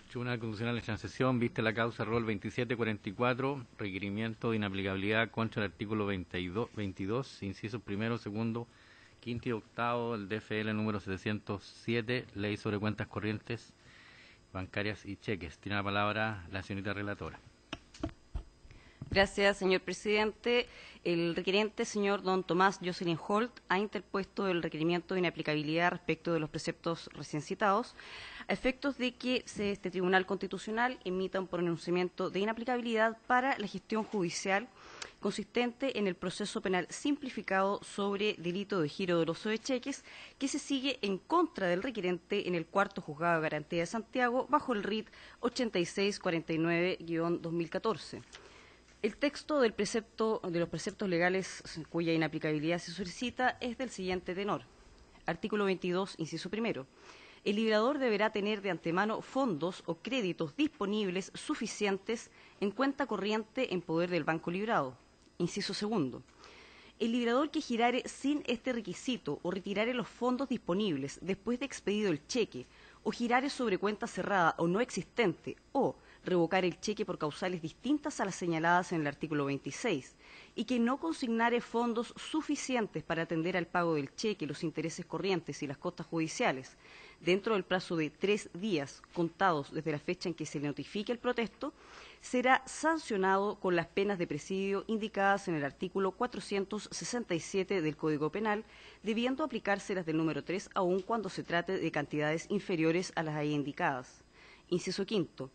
Tribunal Constitucional está en sesión, viste la causa rol 2744, requerimiento de inaplicabilidad contra el artículo 22, incisos primero, segundo, quinto y octavo del DFL número 707, Ley sobre cuentas corrientes bancarias y cheques. Tiene la palabra la señorita relatora. Gracias, señor presidente. El requerente, señor don Tomás Jocelyn Holt, ha interpuesto el requerimiento de inaplicabilidad respecto de los preceptos recién citados, a efectos de que este Tribunal Constitucional emita un pronunciamiento de inaplicabilidad para la gestión judicial consistente en el proceso penal simplificado sobre delito de giro doloso de cheques que se sigue en contra del requerente en el cuarto juzgado de garantía de Santiago bajo el RIT 8649-2014. El texto de los preceptos legales cuya inaplicabilidad se solicita es del siguiente tenor. Artículo 22, inciso primero. El librador deberá tener de antemano fondos o créditos disponibles suficientes en cuenta corriente en poder del banco librado. Inciso segundo. El librador que girare sin este requisito o retirare los fondos disponibles después de expedido el cheque o girare sobre cuenta cerrada o no existente o revocar el cheque por causales distintas a las señaladas en el artículo 26 y que no consignare fondos suficientes para atender al pago del cheque, los intereses corrientes y las costas judiciales dentro del plazo de 3 días contados desde la fecha en que se le notifique el protesto, será sancionado con las penas de presidio indicadas en el artículo 467 del Código Penal, debiendo aplicárselas del número 3 aun cuando se trate de cantidades inferiores a las ahí indicadas. Inciso quinto.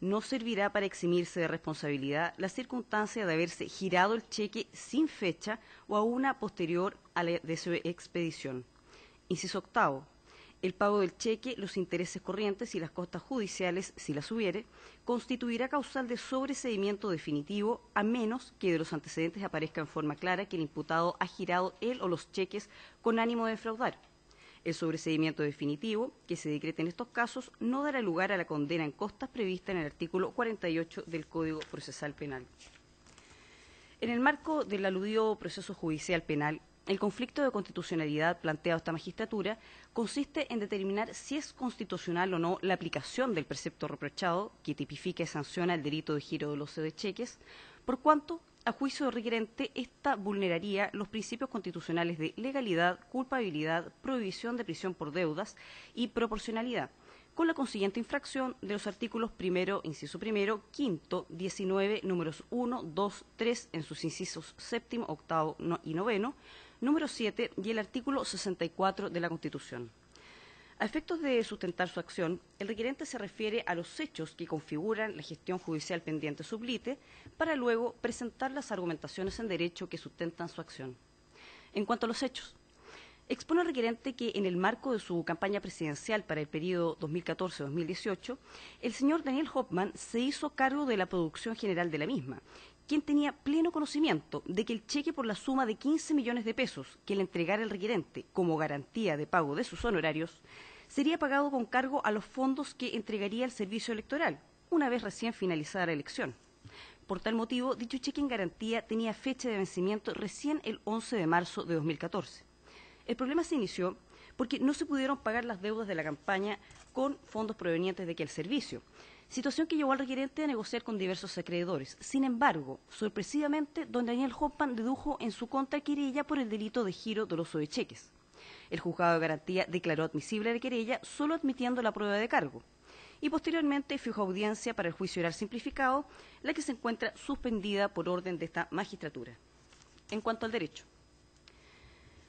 No servirá para eximirse de responsabilidad la circunstancia de haberse girado el cheque sin fecha o a una posterior a la de su expedición. Inciso octavo. El pago del cheque, los intereses corrientes y las costas judiciales, si las hubiere, constituirá causal de sobreseimiento definitivo, a menos que de los antecedentes aparezca en forma clara que el imputado ha girado él o los cheques con ánimo de defraudar. El sobreseimiento definitivo, que se decrete en estos casos, no dará lugar a la condena en costas prevista en el artículo 48 del Código Procesal Penal. En el marco del aludido proceso judicial penal, el conflicto de constitucionalidad planteado a esta magistratura consiste en determinar si es constitucional o no la aplicación del precepto reprochado, que tipifica y sanciona el delito de giro doloso de cheques, por cuanto, a juicio del requerente, esta vulneraría los principios constitucionales de legalidad, culpabilidad, prohibición de prisión por deudas y proporcionalidad, con la consiguiente infracción de los artículos primero, inciso primero, quinto, 19, números 1, 2, 3, en sus incisos séptimo, octavo y noveno, número 7 y el artículo 64 de la Constitución. A efectos de sustentar su acción, el requerente se refiere a los hechos que configuran la gestión judicial pendiente sublite para luego presentar las argumentaciones en derecho que sustentan su acción. En cuanto a los hechos, expone al requerente que en el marco de su campaña presidencial para el periodo 2014-2018, el señor Daniel Hoffman se hizo cargo de la producción general de la misma, quien tenía pleno conocimiento de que el cheque por la suma de 15 millones de pesos que le entregara el requerente como garantía de pago de sus honorarios sería pagado con cargo a los fondos que entregaría el servicio electoral, una vez recién finalizada la elección. Por tal motivo, dicho cheque en garantía tenía fecha de vencimiento recién el 11 de marzo de 2014. El problema se inició porque no se pudieron pagar las deudas de la campaña con fondos provenientes de aquel servicio, situación que llevó al requerente a negociar con diversos acreedores. Sin embargo, sorpresivamente, don Daniel Hoffman dedujo en su contra querella por el delito de giro doloso de cheques. El juzgado de garantía declaró admisible la querella solo admitiendo la prueba de cargo y posteriormente fijó audiencia para el juicio oral simplificado, la que se encuentra suspendida por orden de esta magistratura. En cuanto al derecho,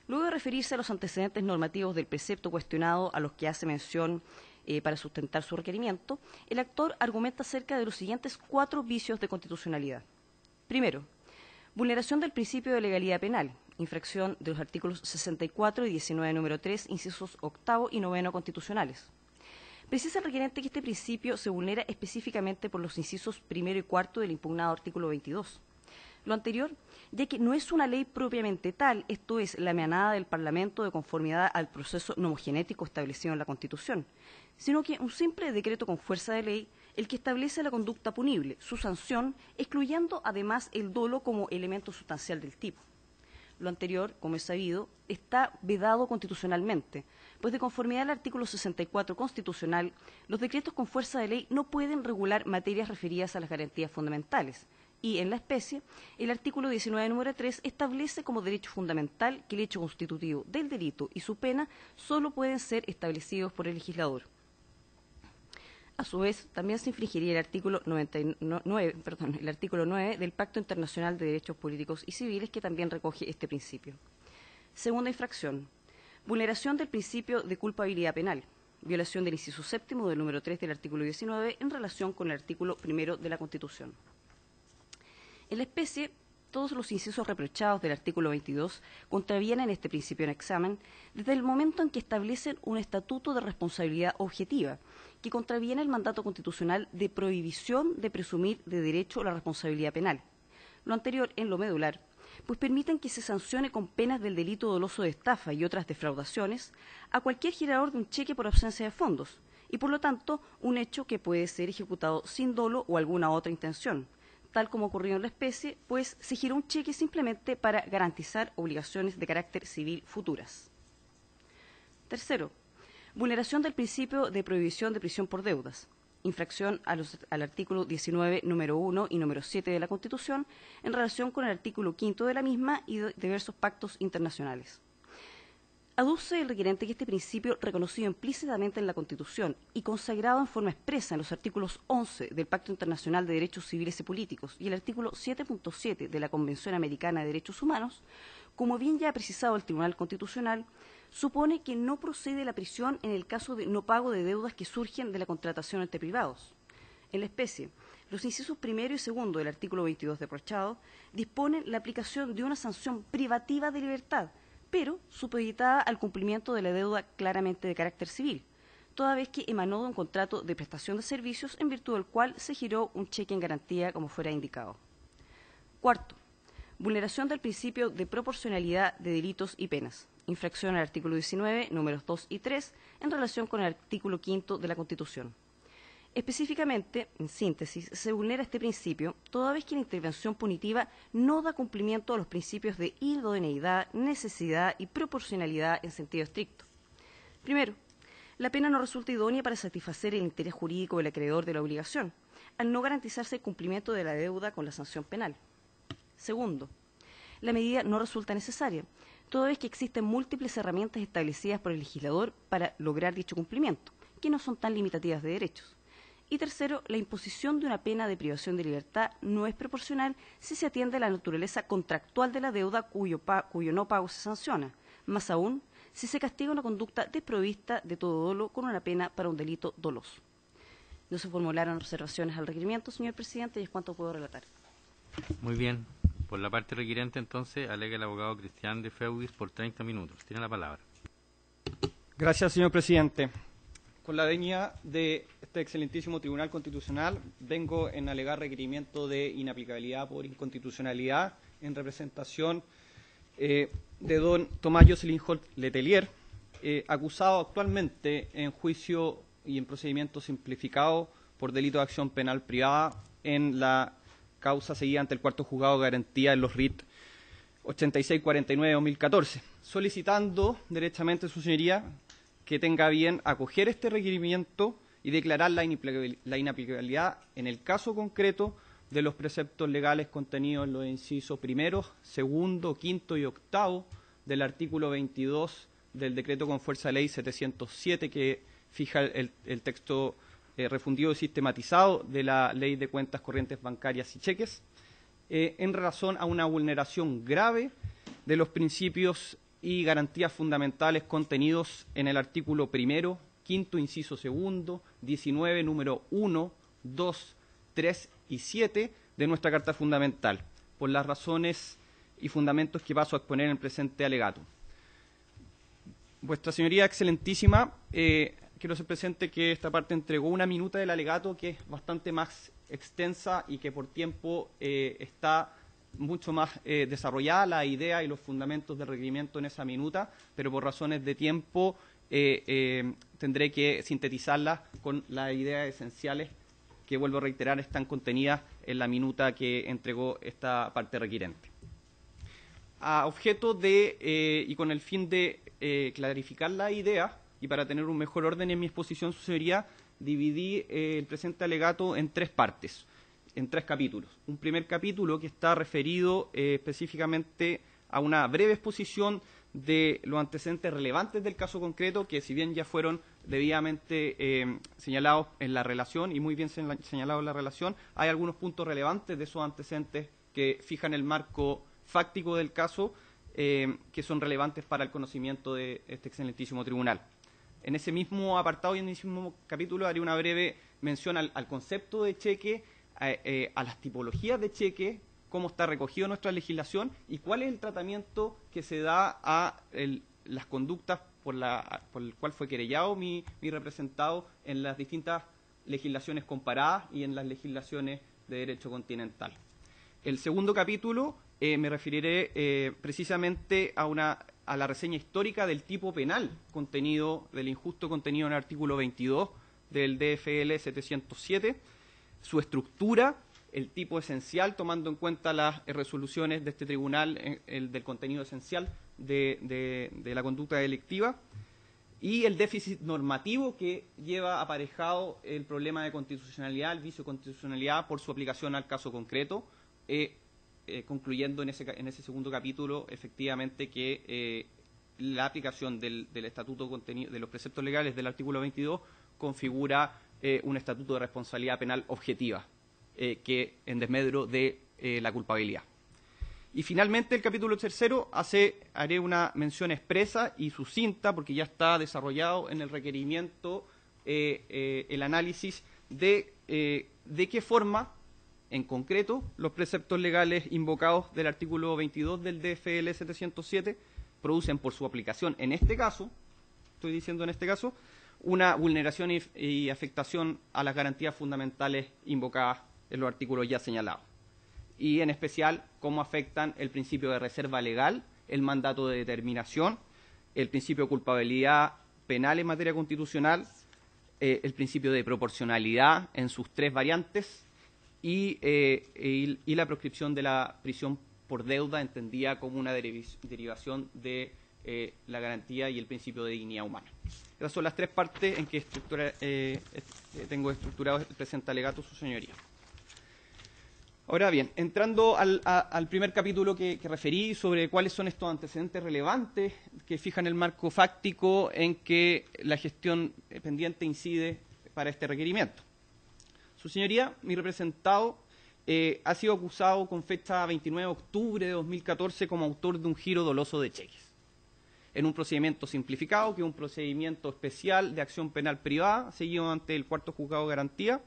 luego de referirse a los antecedentes normativos del precepto cuestionado a los que hace mención para sustentar su requerimiento, el actor argumenta acerca de los siguientes 4 vicios de constitucionalidad. Primero, vulneración del principio de legalidad penal, infracción de los artículos 64 y 19, número 3, incisos octavo y noveno constitucionales. Precisa el requerente que este principio se vulnera específicamente por los incisos primero y cuarto del impugnado artículo 22. Lo anterior, ya que no es una ley propiamente tal, esto es, la emanada del Parlamento de conformidad al proceso nomogenético establecido en la Constitución, sino que un simple decreto con fuerza de ley, el que establece la conducta punible, su sanción, excluyendo además el dolo como elemento sustancial del tipo. Lo anterior, como es sabido, está vedado constitucionalmente, pues de conformidad al artículo 64 constitucional, los decretos con fuerza de ley no pueden regular materias referidas a las garantías fundamentales. Y, en la especie, el artículo 19, número 3, establece como derecho fundamental que el hecho constitutivo del delito y su pena solo pueden ser establecidos por el legislador. A su vez, también se infringiría el artículo 9 del Pacto Internacional de Derechos Políticos y Civiles, que también recoge este principio. Segunda infracción, vulneración del principio de culpabilidad penal, violación del inciso séptimo del número 3 del artículo 19 en relación con el artículo 1 de la Constitución. En la especie, todos los incisos reprochados del artículo 22 contravienen este principio en examen desde el momento en que establecen un estatuto de responsabilidad objetiva que contraviene el mandato constitucional de prohibición de presumir de derecho la responsabilidad penal. Lo anterior en lo medular, pues permiten que se sancione con penas del delito doloso de estafa y otras defraudaciones a cualquier girador de un cheque por ausencia de fondos, y por lo tanto un hecho que puede ser ejecutado sin dolo o alguna otra intención, tal como ocurrió en la especie, pues se giró un cheque simplemente para garantizar obligaciones de carácter civil futuras. Tercero, vulneración del principio de prohibición de prisión por deudas, infracción al artículo 19, número 1 y número 7 de la Constitución, en relación con el artículo 5 de la misma y de diversos pactos internacionales. Aduce el requerente que este principio, reconocido implícitamente en la Constitución y consagrado en forma expresa en los artículos 11 del Pacto Internacional de Derechos Civiles y Políticos y el artículo 7.7 de la Convención Americana de Derechos Humanos, como bien ya ha precisado el Tribunal Constitucional, supone que no procede la prisión en el caso de no pago de deudas que surgen de la contratación entre privados. En la especie, los incisos primero y segundo del artículo 22 reprochado disponen la aplicación de una sanción privativa de libertad, pero supeditada al cumplimiento de la deuda claramente de carácter civil, toda vez que emanó de un contrato de prestación de servicios en virtud del cual se giró un cheque en garantía como fuera indicado. Cuarto, vulneración del principio de proporcionalidad de delitos y penas, infracción al artículo 19, números 2 y 3, en relación con el artículo 5 de la Constitución. Específicamente, en síntesis, se vulnera este principio toda vez que la intervención punitiva no da cumplimiento a los principios de idoneidad, necesidad y proporcionalidad en sentido estricto. Primero, la pena no resulta idónea para satisfacer el interés jurídico del acreedor de la obligación, al no garantizarse el cumplimiento de la deuda con la sanción penal. Segundo, la medida no resulta necesaria, toda vez que existen múltiples herramientas establecidas por el legislador para lograr dicho cumplimiento, que no son tan limitativas de derechos. Y tercero, la imposición de una pena de privación de libertad no es proporcional si se atiende a la naturaleza contractual de la deuda cuyo no pago se sanciona, más aún si se castiga una conducta desprovista de todo dolo con una pena para un delito doloso. No se formularon observaciones al requerimiento, señor presidente, y es cuanto puedo relatar. Muy bien. Por la parte requerente, entonces, alega el abogado Cristian de Feudis por 30 minutos. Tiene la palabra. Gracias, señor presidente. Con la venia de este excelentísimo Tribunal Constitucional, vengo en alegar requerimiento de inaplicabilidad por inconstitucionalidad en representación de don Tomás Jocelyn Holt Letelier, acusado actualmente en juicio y en procedimiento simplificado por delito de acción penal privada en la causa seguida ante el cuarto juzgado de garantía en los RIT 8649-2014, solicitando derechamente, su señoría, que tenga bien acoger este requerimiento y declarar la inaplicabilidad en el caso concreto de los preceptos legales contenidos en los incisos primero, segundo, quinto y octavo del artículo 22 del decreto con fuerza de ley 707, que fija el texto refundido y sistematizado de la Ley de Cuentas Corrientes Bancarias y Cheques, en razón a una vulneración grave de los principios y garantías fundamentales contenidos en el artículo primero, quinto, inciso segundo, 19, número 1, 2, 3 y 7 de nuestra Carta Fundamental, por las razones y fundamentos que paso a exponer en el presente alegato. Vuestra Señoría Excelentísima, quiero hacer presente que esta parte entregó una minuta del alegato que es bastante más extensa y que por tiempo está mucho más desarrollada la idea y los fundamentos del requerimiento en esa minuta, pero por razones de tiempo tendré que sintetizarlas con las ideas esenciales que, vuelvo a reiterar, están contenidas en la minuta que entregó esta parte requerente. a objeto de, y con el fin de clarificar la idea, y para tener un mejor orden en mi exposición, su señoría, dividí el presente alegato en 3 partes, en 3 capítulos. Un primer capítulo que está referido específicamente a una breve exposición de los antecedentes relevantes del caso concreto, que si bien ya fueron debidamente señalados en la relación y muy bien señalados en la relación, hay algunos puntos relevantes de esos antecedentes que fijan el marco fáctico del caso, que son relevantes para el conocimiento de este excelentísimo tribunal. En ese mismo apartado y en ese mismo capítulo haré una breve mención al concepto de cheque, a las tipologías de cheque, cómo está recogido en nuestra legislación y cuál es el tratamiento que se da a las conductas por el cual fue querellado mi representado en las distintas legislaciones comparadas y en las legislaciones de derecho continental. El segundo capítulo me referiré precisamente a la reseña histórica del tipo penal del injusto contenido en el artículo 22 del DFL 707, su estructura, el tipo esencial, tomando en cuenta las resoluciones de este tribunal, del contenido esencial de la conducta delictiva, y el déficit normativo que lleva aparejado el problema de constitucionalidad, el vicio de constitucionalidad por su aplicación al caso concreto, concluyendo en ese segundo capítulo efectivamente que la aplicación del estatuto contenido de los preceptos legales del artículo 22 configura un estatuto de responsabilidad penal objetiva, que en desmedro de la culpabilidad. Y finalmente el capítulo tercero haré una mención expresa y sucinta, porque ya está desarrollado en el requerimiento el análisis de qué forma, en concreto, los preceptos legales invocados del artículo 22 del DFL 707 producen por su aplicación, en este caso, una vulneración y afectación a las garantías fundamentales invocadas en los artículos ya señalados. Y en especial, cómo afectan el principio de reserva legal, el mandato de determinación, el principio de culpabilidad penal en materia constitucional, el principio de proporcionalidad en sus 3 variantes y la proscripción de la prisión por deuda, entendida como una derivación de la garantía y el principio de dignidad humana. Esas son las 3 partes en que tengo estructurado el presente alegato, su señoría. Ahora bien, entrando al primer capítulo que referí sobre cuáles son estos antecedentes relevantes que fijan el marco fáctico en que la gestión pendiente incide para este requerimiento. Su señoría, mi representado, ha sido acusado con fecha 29 de octubre de 2014 como autor de un giro doloso de cheques, en un procedimiento simplificado, que es un procedimiento especial de acción penal privada, seguido ante el 4º Juzgado de Garantía,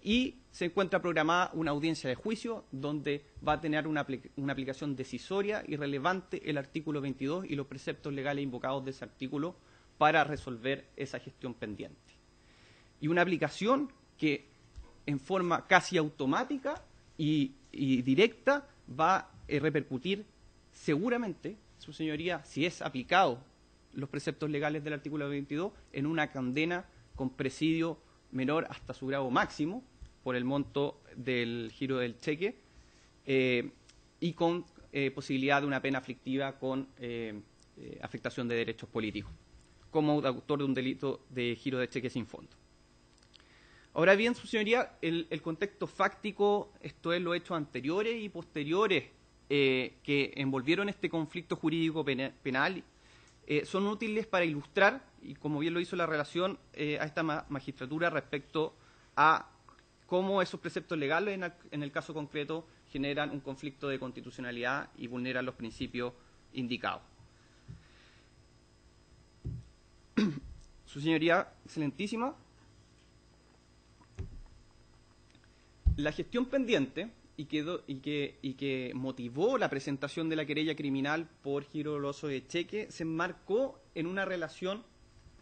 y se encuentra programada una audiencia de juicio donde va a tener una aplicación decisoria y relevante el artículo 22 y los preceptos legales invocados de ese artículo para resolver esa gestión pendiente. Y una aplicación que en forma casi automática y directa va a repercutir seguramente, su señoría, si es aplicado los preceptos legales del artículo 22, en una condena con presidio menor hasta su grado máximo por el monto del giro del cheque y con posibilidad de una pena aflictiva con afectación de derechos políticos como autor de un delito de giro de cheque sin fondo. Ahora bien, su señoría, el contexto fáctico, esto es, los hechos anteriores y posteriores que envolvieron este conflicto jurídico penal, son útiles para ilustrar, y como bien lo hizo la relación, a esta magistratura respecto a cómo esos preceptos legales en el caso concreto generan un conflicto de constitucionalidad y vulneran los principios indicados. Su señoría, excelentísima, la gestión pendiente y que motivó la presentación de la querella criminal por giro doloso de cheque se enmarcó en una relación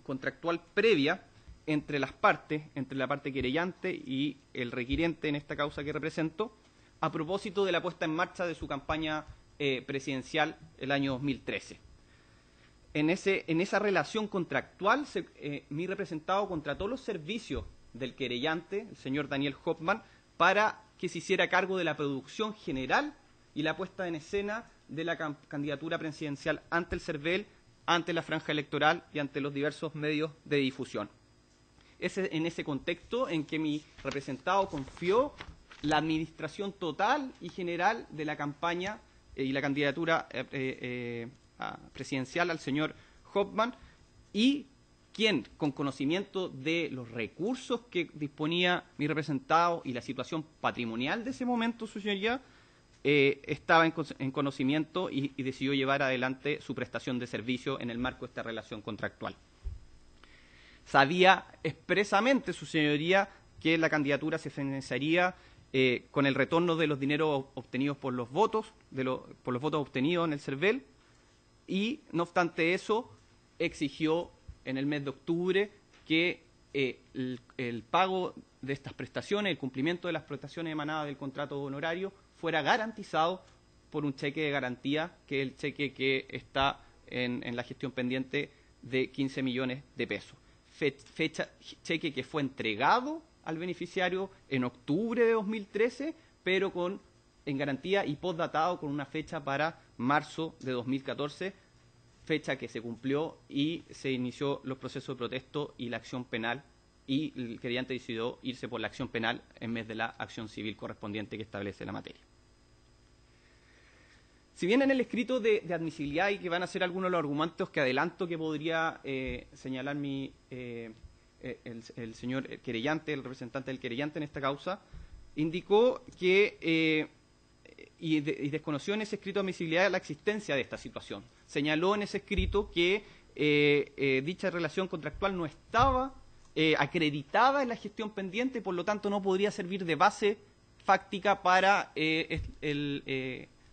contractual previa entre las partes, entre la parte querellante y el requiriente en esta causa que represento, a propósito de la puesta en marcha de su campaña presidencial el año 2013. En esa relación contractual, mi representado contrató los servicios del querellante, el señor Daniel Hoffman, para que se hiciera cargo de la producción general y la puesta en escena de la candidatura presidencial ante el CERVEL, ante la franja electoral y ante los diversos medios de difusión. Es en ese contexto en que mi representado confió la administración total y general de la campaña y la candidatura presidencial al señor Hoffman, y quien, con conocimiento de los recursos que disponía mi representado y la situación patrimonial de ese momento, su señoría, estaba en conocimiento y decidió llevar adelante su prestación de servicio en el marco de esta relación contractual. Sabía expresamente, su señoría, que la candidatura se financiaría con el retorno de los dineros obtenidos por los votos, por los votos obtenidos en el CERVEL, y, no obstante eso, exigió en el mes de octubre que el pago de estas prestaciones, el cumplimiento de las prestaciones emanadas del contrato honorario, fuera garantizado por un cheque de garantía, que es el cheque que está en la gestión pendiente de 15 millones de pesos. Cheque que fue entregado al beneficiario en octubre de 2013, pero en garantía y postdatado con una fecha para marzo de 2014, fecha que se cumplió y se inició los procesos de protesto y la acción penal, y el querellante decidió irse por la acción penal en vez de la acción civil correspondiente que establece la materia. Si bien en el escrito de admisibilidad, y que van a ser algunos de los argumentos que adelanto que podría señalar el señor querellante, el representante del querellante en esta causa, indicó que y desconoció en ese escrito de admisibilidad la existencia de esta situación. Señaló en ese escrito que dicha relación contractual no estaba acreditada en la gestión pendiente y por lo tanto no podría servir de base fáctica para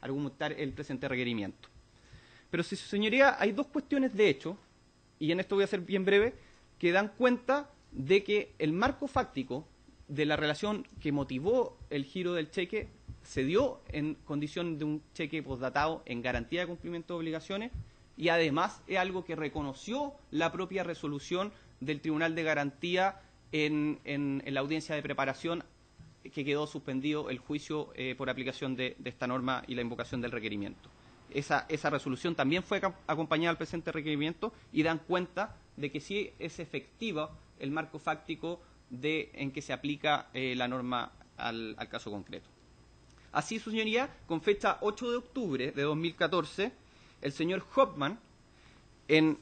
argumentar el presente requerimiento. Pero, si su señoría, hay dos cuestiones de hecho, y en esto voy a ser bien breve, que dan cuenta de que el marco fáctico de la relación que motivó el giro del cheque se dio en condición de un cheque postdatado en garantía de cumplimiento de obligaciones, y además es algo que reconoció la propia resolución del Tribunal de Garantía en la audiencia de preparación, que quedó suspendido el juicio por aplicación de esta norma y la invocación del requerimiento. Esa resolución también fue acompañada al presente requerimiento y dan cuenta de que sí es efectiva el marco fáctico en que se aplica la norma al caso concreto. Así, su señoría, con fecha 8 de octubre de 2014, el señor Hoffman, en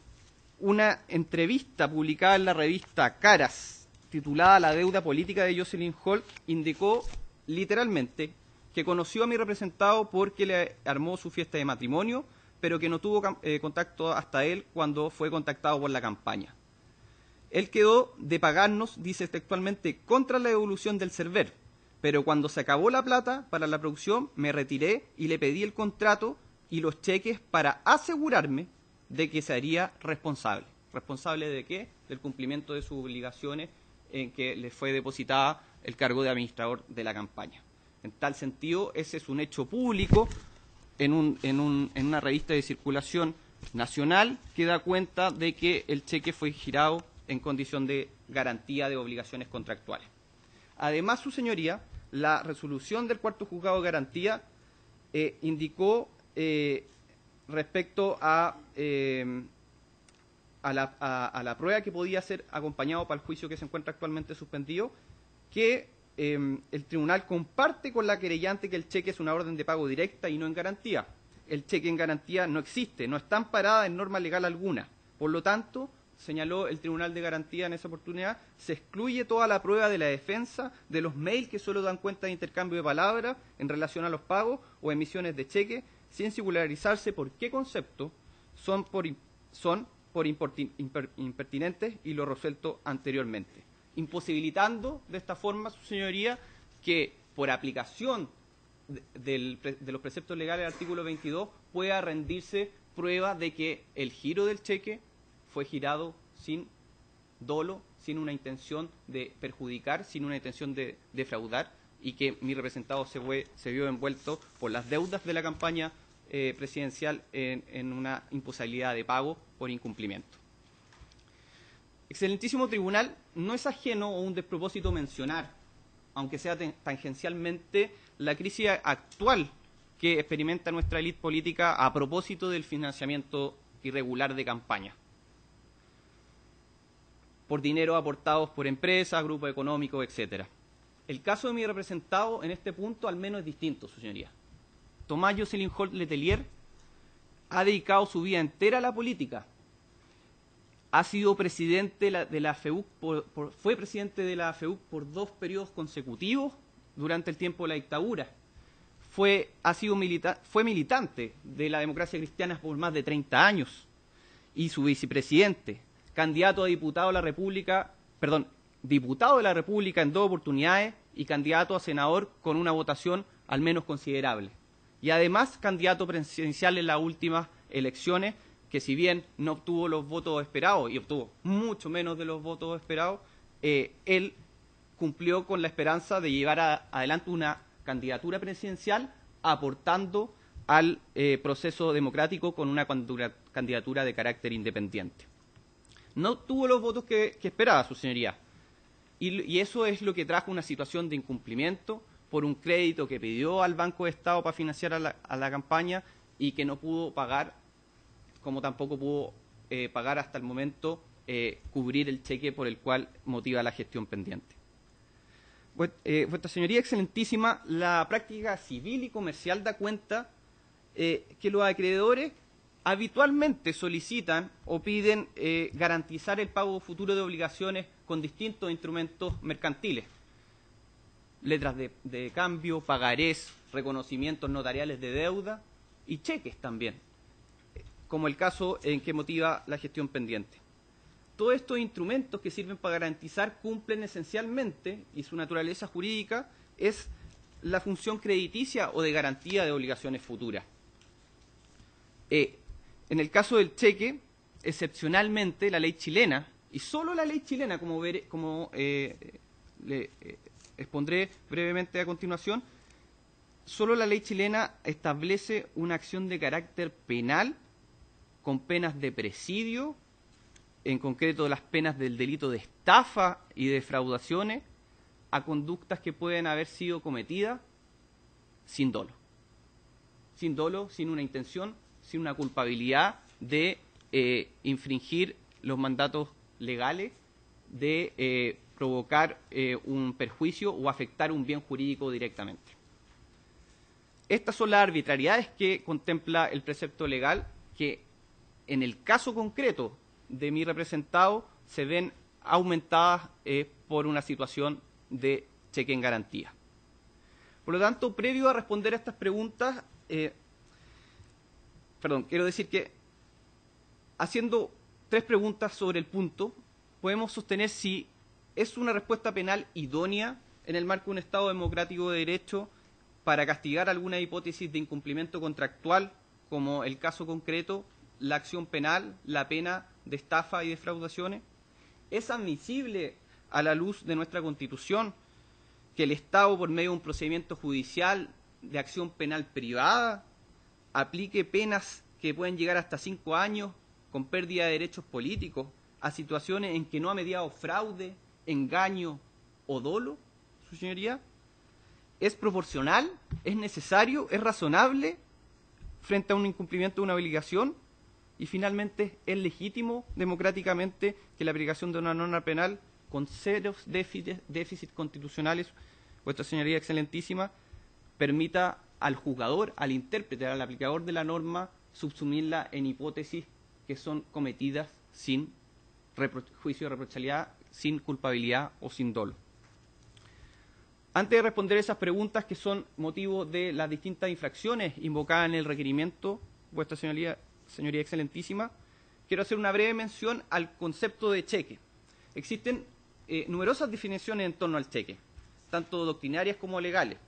una entrevista publicada en la revista Caras, titulada La deuda política de Jocelyn Holt, indicó literalmente que conoció a mi representado porque le armó su fiesta de matrimonio, pero que no tuvo contacto hasta él cuando fue contactado por la campaña. Él quedó de pagarnos, dice textualmente, contra la devolución del CERVEL, pero cuando se acabó la plata para la producción me retiré y le pedí el contrato y los cheques para asegurarme de que se haría responsable. ¿Responsable de qué? Del cumplimiento de sus obligaciones en que le fue depositada el cargo de administrador de la campaña. En tal sentido, ese es un hecho público en una revista de circulación nacional que da cuenta de que el cheque fue girado en condición de garantía de obligaciones contractuales. Además, su señoría, la resolución del cuarto juzgado de garantía indicó respecto a la prueba que podía ser acompañado para el juicio que se encuentra actualmente suspendido, que el tribunal comparte con la querellante que el cheque es una orden de pago directa y no en garantía. El cheque en garantía no existe, no está amparada en norma legal alguna. Por lo tanto, señaló el Tribunal de Garantía en esa oportunidad, se excluye toda la prueba de la defensa de los mails que solo dan cuenta de intercambio de palabras en relación a los pagos o emisiones de cheque, sin singularizarse por qué concepto son por impertinentes y lo resuelto anteriormente, imposibilitando de esta forma, su señoría, que por aplicación de los preceptos legales del artículo 22 pueda rendirse prueba de que el giro del cheque fue girado sin dolo, sin una intención de perjudicar, sin una intención de defraudar, y que mi representado se vio envuelto por las deudas de la campaña presidencial en una imposibilidad de pago por incumplimiento. Excelentísimo Tribunal, no es ajeno o un despropósito mencionar, aunque sea tangencialmente, la crisis actual que experimenta nuestra élite política a propósito del financiamiento irregular de campaña, por dinero aportados por empresas, grupos económicos, etcétera. El caso de mi representado en este punto al menos es distinto, su señoría. Tomás Jocelyn Holt Letelier ha dedicado su vida entera a la política. Ha sido presidente de la FEUC, fue presidente de la FEUC por 2 periodos consecutivos durante el tiempo de la dictadura. Fue militante de la democracia cristiana por más de 30 años y su vicepresidente, candidato a diputado de la República en 2 oportunidades y candidato a senador con una votación al menos considerable. Y además candidato presidencial en las últimas elecciones, que si bien no obtuvo los votos esperados y obtuvo mucho menos de los votos esperados, él cumplió con la esperanza de llevar adelante una candidatura presidencial aportando al proceso democrático con una candidatura de carácter independiente. No obtuvo los votos que esperaba, su señoría, y eso es lo que trajo una situación de incumplimiento por un crédito que pidió al Banco de Estado para financiar a la campaña y que no pudo pagar, como tampoco pudo pagar hasta el momento cubrir el cheque por el cual motiva la gestión pendiente. Vuestra señoría excelentísima, la práctica civil y comercial da cuenta que los acreedores habitualmente solicitan o piden garantizar el pago futuro de obligaciones con distintos instrumentos mercantiles, letras de cambio, pagarés, reconocimientos notariales de deuda y cheques también, como el caso en que motiva la gestión pendiente. Todos estos instrumentos que sirven para garantizar cumplen esencialmente, y su naturaleza jurídica es la función crediticia o de garantía de obligaciones futuras. En el caso del cheque, excepcionalmente la ley chilena, y solo la ley chilena, como le expondré brevemente a continuación, solo la ley chilena establece una acción de carácter penal con penas de presidio, en concreto las penas del delito de estafa y defraudaciones, a conductas que pueden haber sido cometidas sin dolo, sin una intención, sin una culpabilidad de infringir los mandatos legales, de provocar un perjuicio o afectar un bien jurídico directamente. Estas son las arbitrariedades que contempla el precepto legal, que en el caso concreto de mi representado se ven aumentadas por una situación de cheque en garantía. Por lo tanto, previo a responder a estas preguntas, quiero decir que haciendo 3 preguntas sobre el punto, podemos sostener si es una respuesta penal idónea en el marco de un Estado democrático de derecho para castigar alguna hipótesis de incumplimiento contractual, como el caso concreto, la acción penal, la pena de estafa y defraudaciones. ¿Es admisible a la luz de nuestra Constitución que el Estado, por medio de un procedimiento judicial de acción penal privada, aplique penas que pueden llegar hasta 5 años con pérdida de derechos políticos a situaciones en que no ha mediado fraude, engaño o dolo, su señoría? ¿Es proporcional? ¿Es necesario? ¿Es razonable frente a un incumplimiento de una obligación? Y finalmente, ¿es legítimo democráticamente que la aplicación de una norma penal con serios déficits constitucionales, vuestra señoría excelentísima, permita al juzgador, al intérprete, al aplicador de la norma, subsumirla en hipótesis que son cometidas sin juicio de reprochabilidad, sin culpabilidad o sin dolo? Antes de responder esas preguntas que son motivo de las distintas infracciones invocadas en el requerimiento, vuestra señoría excelentísima, quiero hacer una breve mención al concepto de cheque. Existen numerosas definiciones en torno al cheque, tanto doctrinarias como legales.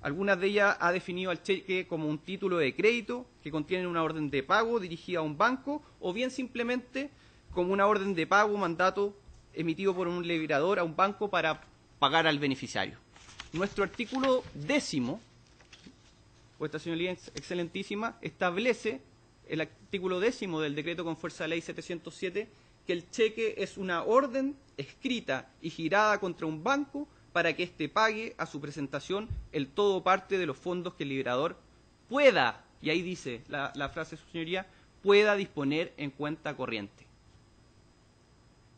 Algunas de ellas ha definido al cheque como un título de crédito que contiene una orden de pago dirigida a un banco, o bien simplemente como una orden de pago, mandato emitido por un liberador a un banco para pagar al beneficiario. Nuestro artículo 10, vuestra señoría excelentísima, establece el artículo 10 del decreto con fuerza de ley 707, que el cheque es una orden escrita y girada contra un banco para que éste pague a su presentación el todo o parte de los fondos que el liberador pueda, y ahí dice la frase, su señoría, pueda disponer en cuenta corriente.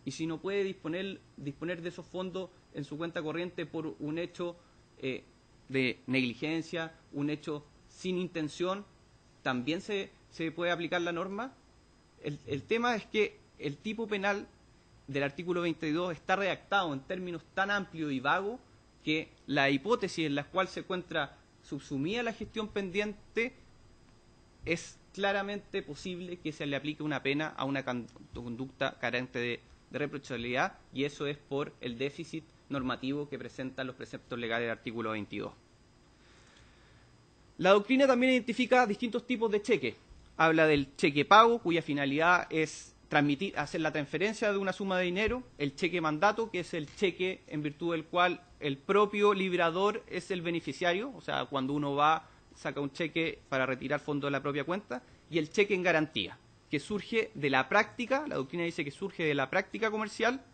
Y si no puede disponer de esos fondos en su cuenta corriente por un hecho de negligencia, un hecho sin intención, también se puede aplicar la norma. El tema es que el tipo penal del artículo 22 está redactado en términos tan amplios y vagos que la hipótesis en la cual se encuentra subsumida la gestión pendiente es claramente posible que se le aplique una pena a una conducta carente de reprochabilidad, y eso es por el déficit normativo que presentan los preceptos legales del artículo 22. La doctrina también identifica distintos tipos de cheque. Habla del cheque pago, cuya finalidad es hacer la transferencia de una suma de dinero; el cheque mandato, que es el cheque en virtud del cual el propio librador es el beneficiario, o sea, cuando uno saca un cheque para retirar fondos de la propia cuenta; y el cheque en garantía, que surge de la práctica, la doctrina dice que surge de la práctica comercial,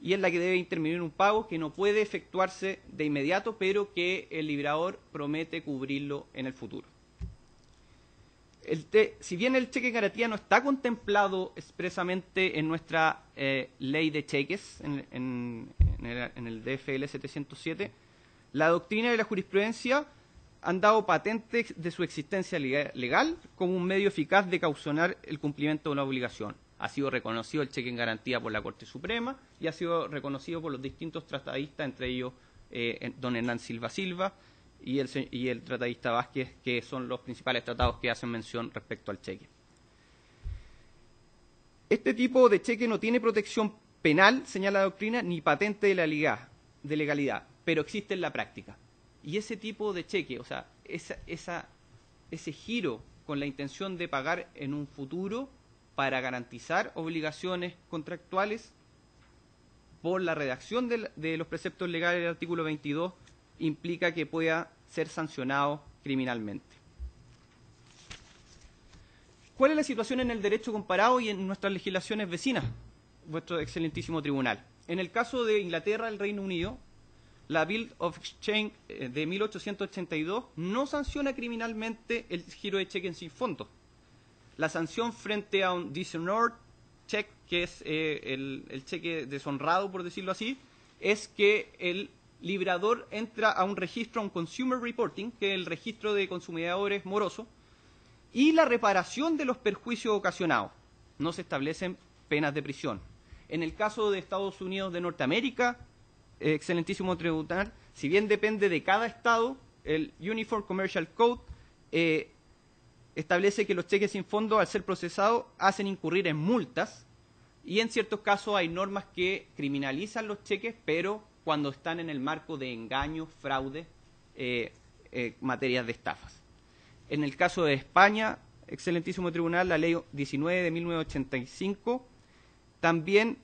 y en la que debe intervenir un pago que no puede efectuarse de inmediato, pero que el librador promete cubrirlo en el futuro. Si bien el cheque en garantía no está contemplado expresamente en nuestra ley de cheques, en el DFL 707, la doctrina y la jurisprudencia han dado patente de su existencia legal como un medio eficaz de caucionar el cumplimiento de una obligación. Ha sido reconocido el cheque en garantía por la Corte Suprema y ha sido reconocido por los distintos tratadistas, entre ellos don Hernán Silva Silva y el tratadista Vázquez, que son los principales tratados que hacen mención respecto al cheque. Este tipo de cheque no tiene protección penal, señala la doctrina, ni patente de legalidad, pero existe en la práctica. Y ese tipo de cheque, o sea, ese giro con la intención de pagar en un futuro para garantizar obligaciones contractuales, por la redacción de los preceptos legales del artículo 22, implica que pueda ser sancionado criminalmente. ¿Cuál es la situación en el derecho comparado y en nuestras legislaciones vecinas, vuestro excelentísimo tribunal? En el caso de Inglaterra, el Reino Unido, la Bill of Exchange de 1882 no sanciona criminalmente el giro de cheque sin fondos. La sanción frente a un dishonored check, que es el cheque deshonrado, por decirlo así, es que el librador entra a un registro, a un consumer reporting, que es el registro de consumidores morosos, y la reparación de los perjuicios ocasionados. No se establecen penas de prisión. En el caso de Estados Unidos de Norteamérica, excelentísimo tribunal, si bien depende de cada estado, el Uniform Commercial Code establece que los cheques sin fondo, al ser procesados, hacen incurrir en multas, y en ciertos casos hay normas que criminalizan los cheques, pero cuando están en el marco de engaños, fraude, materias de estafas. En el caso de España, excelentísimo tribunal, la ley 19 de 1985 también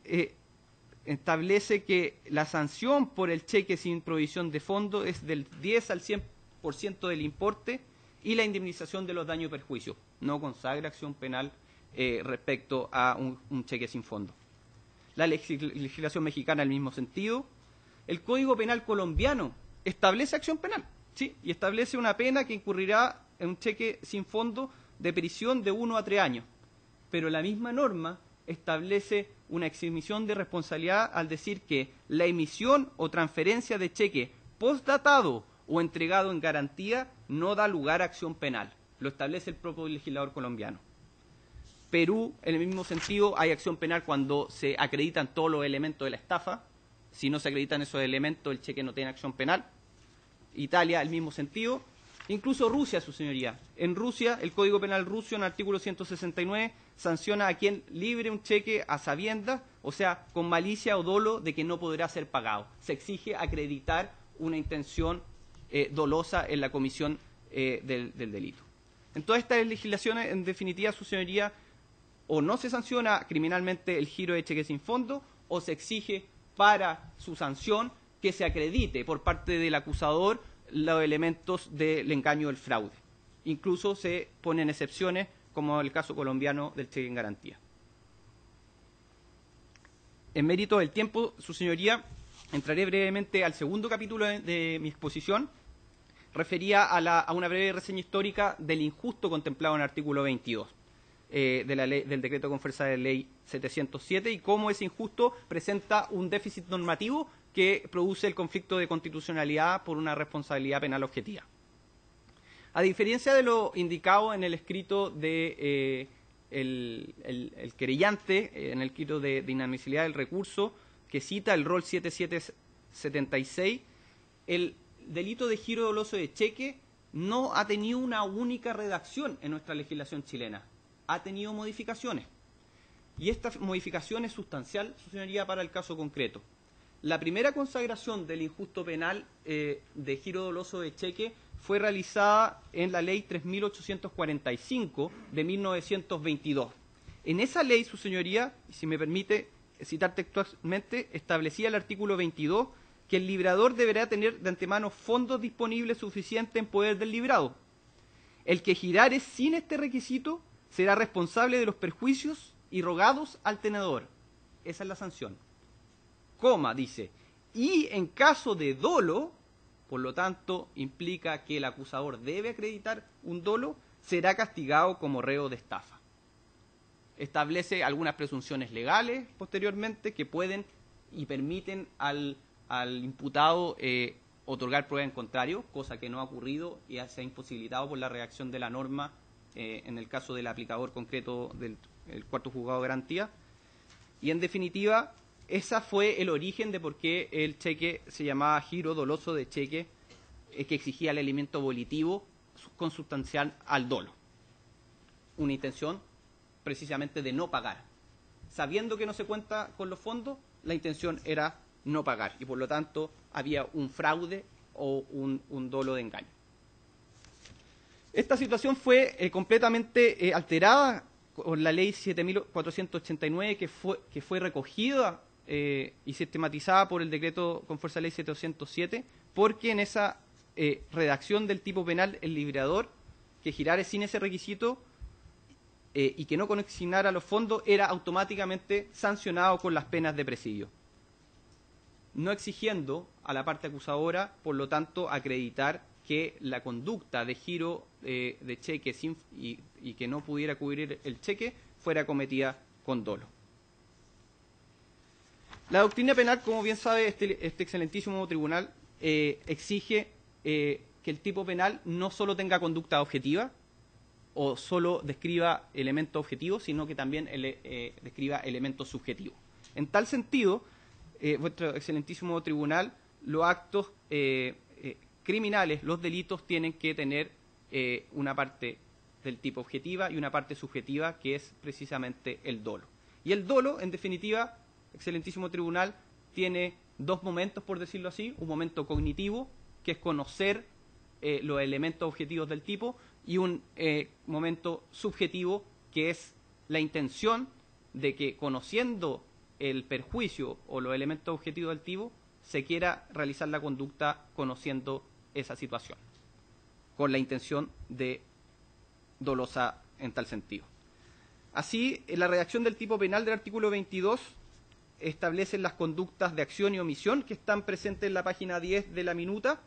establece que la sanción por el cheque sin provisión de fondo es del 10 al 100% del importe, y la indemnización de los daños y perjuicios. No consagra acción penal respecto a un cheque sin fondo. La legislación mexicana en el mismo sentido. El Código Penal colombiano establece acción penal, ¿sí? Y establece una pena que incurrirá en un cheque sin fondo de prisión de 1 a 3 años. Pero la misma norma establece una exhibición de responsabilidad al decir que la emisión o transferencia de cheque postdatado o entregado en garantía no da lugar a acción penal. Lo establece el propio legislador colombiano. Perú, en el mismo sentido, hay acción penal cuando se acreditan todos los elementos de la estafa. Si no se acreditan esos elementos, el cheque no tiene acción penal. Italia, el mismo sentido. Incluso Rusia, su señoría. En Rusia, el Código Penal ruso, en el artículo 169, sanciona a quien libre un cheque a sabiendas, o sea, con malicia o dolo de que no podrá ser pagado. Se exige acreditar una intención dolosa en la comisión del delito. En todas estas legislaciones, en definitiva, su señoría, o no se sanciona criminalmente el giro de cheque sin fondo, o se exige para su sanción que se acredite por parte del acusador los elementos del engaño o del fraude. Incluso se ponen excepciones, como el caso colombiano del cheque en garantía. En mérito del tiempo, su señoría, entraré brevemente al segundo capítulo de mi exposición, refería a una breve reseña histórica del injusto contemplado en el artículo 22 del decreto con fuerza de ley 707 y cómo ese injusto presenta un déficit normativo que produce el conflicto de constitucionalidad por una responsabilidad penal objetiva. A diferencia de lo indicado en el escrito de el querellante, en el escrito de inadmisibilidad del recurso, que cita el rol 7776, el delito de giro doloso de cheque no ha tenido una única redacción en nuestra legislación chilena, ha tenido modificaciones. Y esta modificación es sustancial, su señoría, para el caso concreto. La primera consagración del injusto penal de giro doloso de cheque fue realizada en la ley 3.845 de 1922. En esa ley, su señoría, si me permite citar textualmente, establecía el artículo 22 que el librador deberá tener de antemano fondos disponibles suficientes en poder del librado. El que girare sin este requisito será responsable de los perjuicios irrogados al tenedor. Esa es la sanción. Coma, dice, y en caso de dolo, por lo tanto, implica que el acusador debe acreditar un dolo, será castigado como reo de estafa. Establece algunas presunciones legales posteriormente que pueden y permiten al imputado otorgar prueba en contrario, cosa que no ha ocurrido y se ha imposibilitado por la redacción de la norma en el caso del aplicador concreto del cuarto juzgado de garantía. Y en definitiva, ese fue el origen de por qué el cheque se llamaba giro doloso de cheque, que exigía el elemento volitivo consustancial al dolo. Una intención precisamente de no pagar. Sabiendo que no se cuenta con los fondos, la intención era no pagar y por lo tanto había un fraude o un dolo de engaño. Esta situación fue completamente alterada con la ley 7.489 que fue recogida y sistematizada por el decreto con fuerza de ley 707, porque en esa redacción del tipo penal el librador que girare sin ese requisito y que no consignara los fondos era automáticamente sancionado con las penas de presidio, no exigiendo a la parte acusadora, por lo tanto, acreditar que la conducta de giro de cheque y que no pudiera cubrir el cheque fuera cometida con dolo. La doctrina penal, como bien sabe este excelentísimo tribunal, exige que el tipo penal no solo tenga conducta objetiva o solo describa elementos objetivos, sino que también describa elementos subjetivos. En tal sentido, vuestro excelentísimo tribunal, los actos criminales, los delitos, tienen que tener una parte del tipo objetiva y una parte subjetiva, que es precisamente el dolo. Y el dolo, en definitiva, excelentísimo tribunal, tiene dos momentos, por decirlo así: un momento cognitivo, que es conocer los elementos objetivos del tipo, y un momento subjetivo, que es la intención de que, conociendo el perjuicio o los elementos objetivos del tipo, se quiera realizar la conducta conociendo esa situación, con la intención de dolosa en tal sentido. Así, en la redacción del tipo penal del artículo 22 establecen las conductas de acción y omisión que están presentes en la página 10 de la minuta,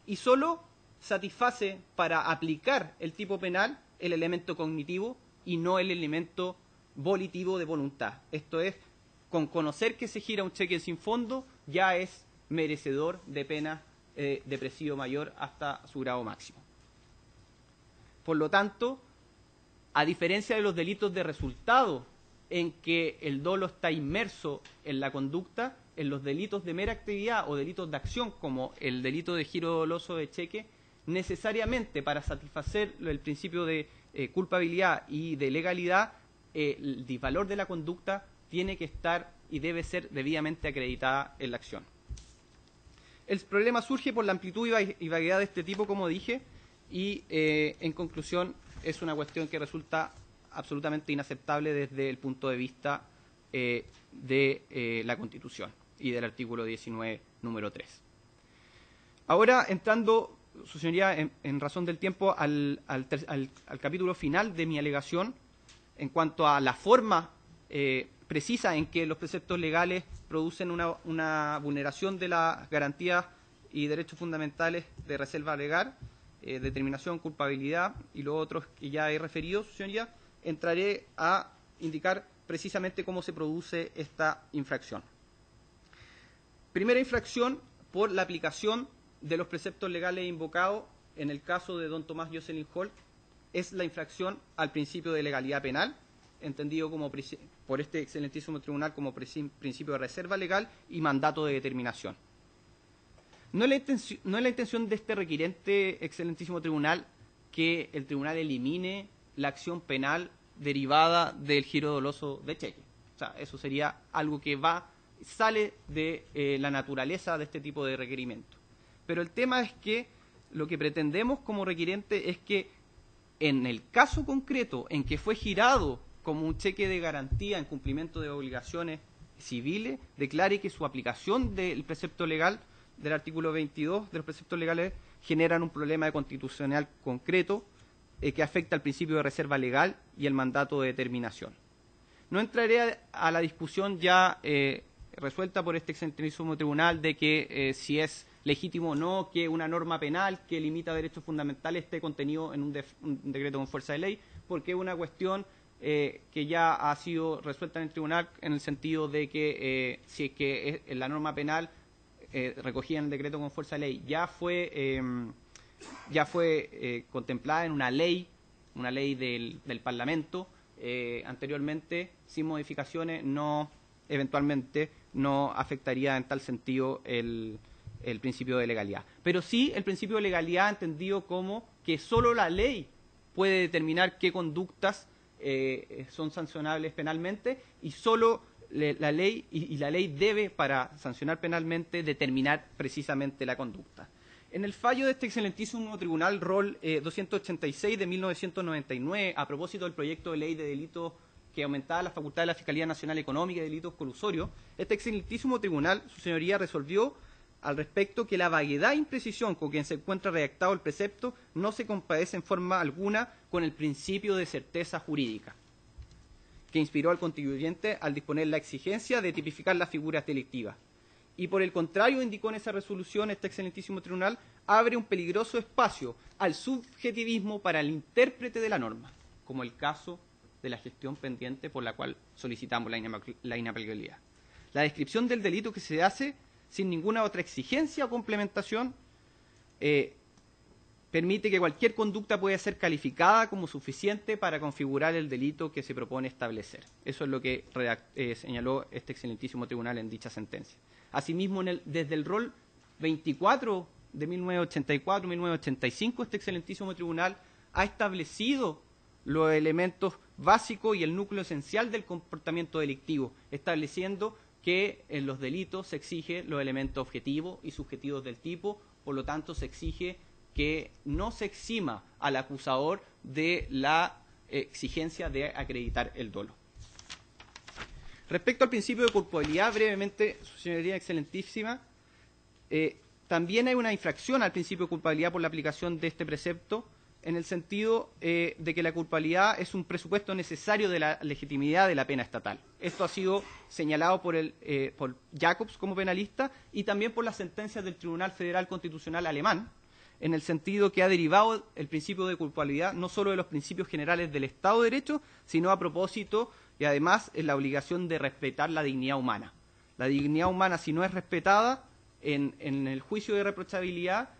y solo satisface para aplicar el tipo penal el elemento cognitivo y no el elemento volitivo de voluntad. Esto es, con conocer que se gira un cheque sin fondo, ya es merecedor de pena de presidio mayor hasta su grado máximo. Por lo tanto, a diferencia de los delitos de resultado, en que el dolo está inmerso en la conducta, en los delitos de mera actividad o delitos de acción, como el delito de giro doloso de cheque, necesariamente para satisfacer el principio de culpabilidad y de legalidad, el disvalor de la conducta tiene que estar y debe ser debidamente acreditada en la acción. El problema surge por la amplitud y vaguedad de este tipo, como dije, y en conclusión es una cuestión que resulta absolutamente inaceptable desde el punto de vista de la Constitución y del artículo 19, número 3. Ahora, entrando, su señoría, en razón del tiempo, al capítulo final de mi alegación, en cuanto a la forma precisa en que los preceptos legales producen una vulneración de las garantías y derechos fundamentales de reserva legal, determinación, culpabilidad y los otros que ya he referido, su señoría, entraré a indicar precisamente cómo se produce esta infracción. Primera infracción por la aplicación de los preceptos legales invocados en el caso de don Tomás Jocelyn Hall, es la infracción al principio de legalidad penal, entendido como por este excelentísimo tribunal como principio de reserva legal y mandato de determinación. No es la intención de este requirente excelentísimo tribunal que el tribunal elimine la acción penal derivada del giro doloso de cheque. O sea, eso sería algo que sale de la naturaleza de este tipo de requerimiento. Pero el tema es que lo que pretendemos como requirente es que en el caso concreto en que fue girado como un cheque de garantía en cumplimiento de obligaciones civiles, declare que su aplicación del precepto legal del artículo 22 de los preceptos legales generan un problema de constitucional concreto que afecta al principio de reserva legal y el mandato de determinación. No entraré a la discusión ya resuelta por este excelentísimo tribunal de que si es legítimo o no que una norma penal que limita derechos fundamentales esté contenido en un decreto con fuerza de ley, porque es una cuestión que ya ha sido resuelta en el tribunal en el sentido de que si es que la norma penal recogida en el decreto con fuerza de ley ya fue contemplada en una ley del Parlamento anteriormente, sin modificaciones, eventualmente no afectaría en tal sentido el principio de legalidad. Pero sí el principio de legalidad entendido como que solo la ley puede determinar qué conductas son sancionables penalmente y solo la ley debe, para sancionar penalmente, determinar precisamente la conducta. En el fallo de este excelentísimo tribunal, Rol 286 de 1999, a propósito del proyecto de ley de delitos que aumentaba la facultad de la Fiscalía Nacional Económica y delitos colusorios, este excelentísimo tribunal, su señoría, resolvió al respecto que la vaguedad e imprecisión con que se encuentra redactado el precepto no se compadece en forma alguna con el principio de certeza jurídica que inspiró al constituyente al disponer la exigencia de tipificar las figuras delictivas. Y por el contrario, indicó en esa resolución este excelentísimo tribunal, abre un peligroso espacio al subjetivismo para el intérprete de la norma, como el caso de la gestión pendiente por la cual solicitamos la inaplicabilidad. La descripción del delito que se hace sin ninguna otra exigencia o complementación permite que cualquier conducta pueda ser calificada como suficiente para configurar el delito que se propone establecer. Eso es lo que señaló este excelentísimo tribunal en dicha sentencia. Asimismo, desde el rol 24 de 1984-1985, este excelentísimo tribunal ha establecido los elementos básicos y el núcleo esencial del comportamiento delictivo, estableciendo que en los delitos se exigen los elementos objetivos y subjetivos del tipo, por lo tanto se exige que no se exima al acusador de la exigencia de acreditar el dolo. Respecto al principio de culpabilidad, brevemente, su señoría excelentísima, también hay una infracción al principio de culpabilidad por la aplicación de este precepto, en el sentido de que la culpabilidad es un presupuesto necesario de la legitimidad de la pena estatal. Esto ha sido señalado por Jacobs como penalista y también por las sentencias del Tribunal Federal Constitucional alemán, en el sentido que ha derivado el principio de culpabilidad no solo de los principios generales del Estado de Derecho, sino a propósito y además en la obligación de respetar la dignidad humana. La dignidad humana, si no es respetada en el juicio de reprochabilidad,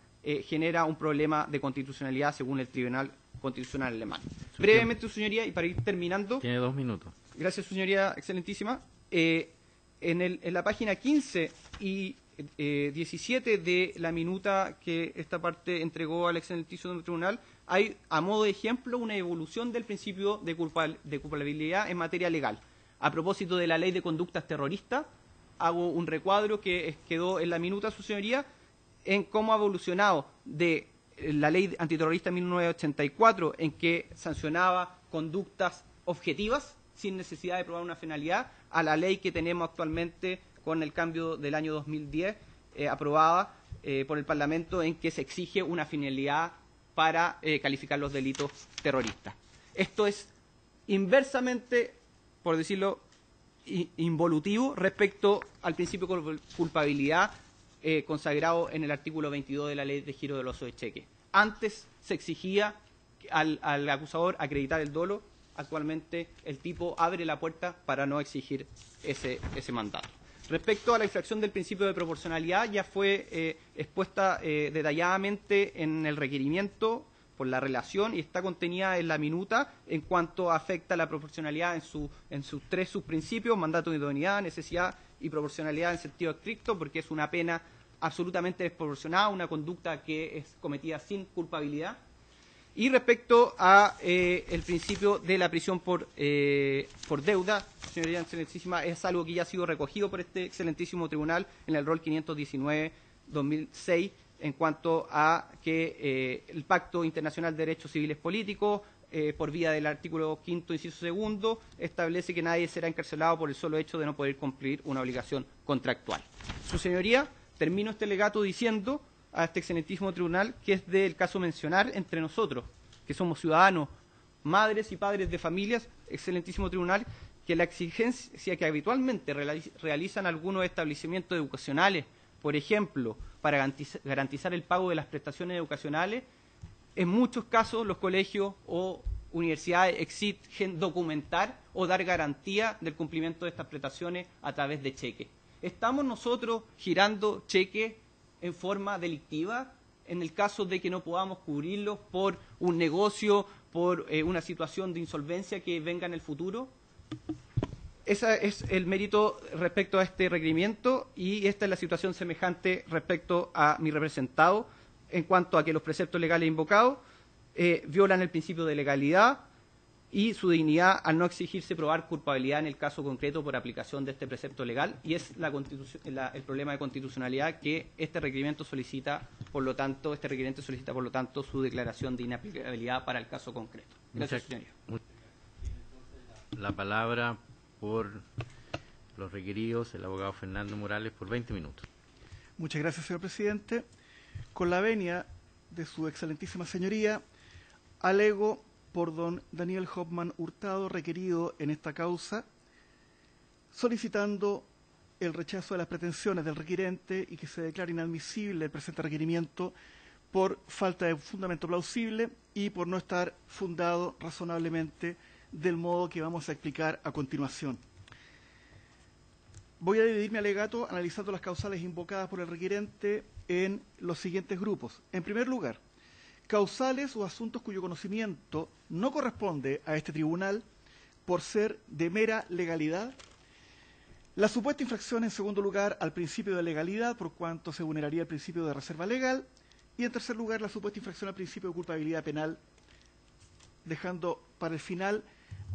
genera un problema de constitucionalidad según el Tribunal Constitucional alemán. Brevemente, su señoría, y para ir terminando. Tiene 2 minutos. Gracias, su señoría excelentísima. En la página 15 y 17 de la minuta que esta parte entregó al excelentísimo tribunal, hay, a modo de ejemplo, una evolución del principio de culpabilidad en materia legal. A propósito de la ley de conductas terroristas, hago un recuadro que quedó en la minuta, su señoría, en cómo ha evolucionado de la ley antiterrorista de 1984, en que sancionaba conductas objetivas sin necesidad de probar una finalidad, a la ley que tenemos actualmente con el cambio del año 2010, aprobada por el Parlamento, en que se exige una finalidad para calificar los delitos terroristas. Esto es inversamente, por decirlo, involutivo respecto al principio de culpabilidad consagrado en el artículo 22 de la Ley de Giro doloso de Cheque. Antes se exigía al acusador acreditar el dolo. Actualmente el tipo abre la puerta para no exigir ese mandato. Respecto a la infracción del principio de proporcionalidad, ya fue expuesta detalladamente en el requerimiento por la relación y está contenida en la minuta en cuanto afecta la proporcionalidad en sus tres subprincipios: mandato de idoneidad, necesidad y proporcionalidad en sentido estricto, porque es una pena absolutamente desproporcionada, una conducta que es cometida sin culpabilidad. Y respecto a el principio de la prisión por deuda, señoría excelentísima, es algo que ya ha sido recogido por este excelentísimo tribunal en el rol 519-2006 en cuanto a que el Pacto Internacional de Derechos Civiles Políticos, por vía del artículo 5º, inciso 2, establece que nadie será encarcelado por el solo hecho de no poder cumplir una obligación contractual. Su señoría, termino este legato diciendo a este excelentísimo tribunal que es del caso mencionar entre nosotros, que somos ciudadanos, madres y padres de familias, excelentísimo tribunal, que la exigencia que habitualmente realizan algunos establecimientos educacionales, por ejemplo, para garantizar el pago de las prestaciones educacionales, en muchos casos los colegios o universidades exigen documentar o dar garantía del cumplimiento de estas prestaciones a través de cheques. ¿Estamos nosotros girando cheques en forma delictiva en el caso de que no podamos cubrirlos por un negocio, por una situación de insolvencia que venga en el futuro? Ese es el mérito respecto a este requerimiento y esta es la situación semejante respecto a mi representado en cuanto a que los preceptos legales invocados violan el principio de legalidad y su dignidad al no exigirse probar culpabilidad en el caso concreto por aplicación de este precepto legal, y es el problema de constitucionalidad que este requerimiento solicita, por lo tanto, su declaración de inaplicabilidad para el caso concreto. Gracias, señoría. La palabra por los requeridos, el abogado Fernando Morales, por 20 minutos. Muchas gracias, señor presidente. Con la venia de su excelentísima señoría, alego por don Daniel Hoffman Hurtado, requerido en esta causa, solicitando el rechazo de las pretensiones del requirente y que se declare inadmisible el presente requerimiento por falta de fundamento plausible y por no estar fundado razonablemente del modo que vamos a explicar a continuación. Voy a dividir mi alegato analizando las causales invocadas por el requirente en los siguientes grupos. En primer lugar, causales o asuntos cuyo conocimiento no corresponde a este tribunal por ser de mera legalidad. La supuesta infracción, en segundo lugar, al principio de legalidad, por cuanto se vulneraría el principio de reserva legal. Y en tercer lugar, la supuesta infracción al principio de culpabilidad penal, dejando para el final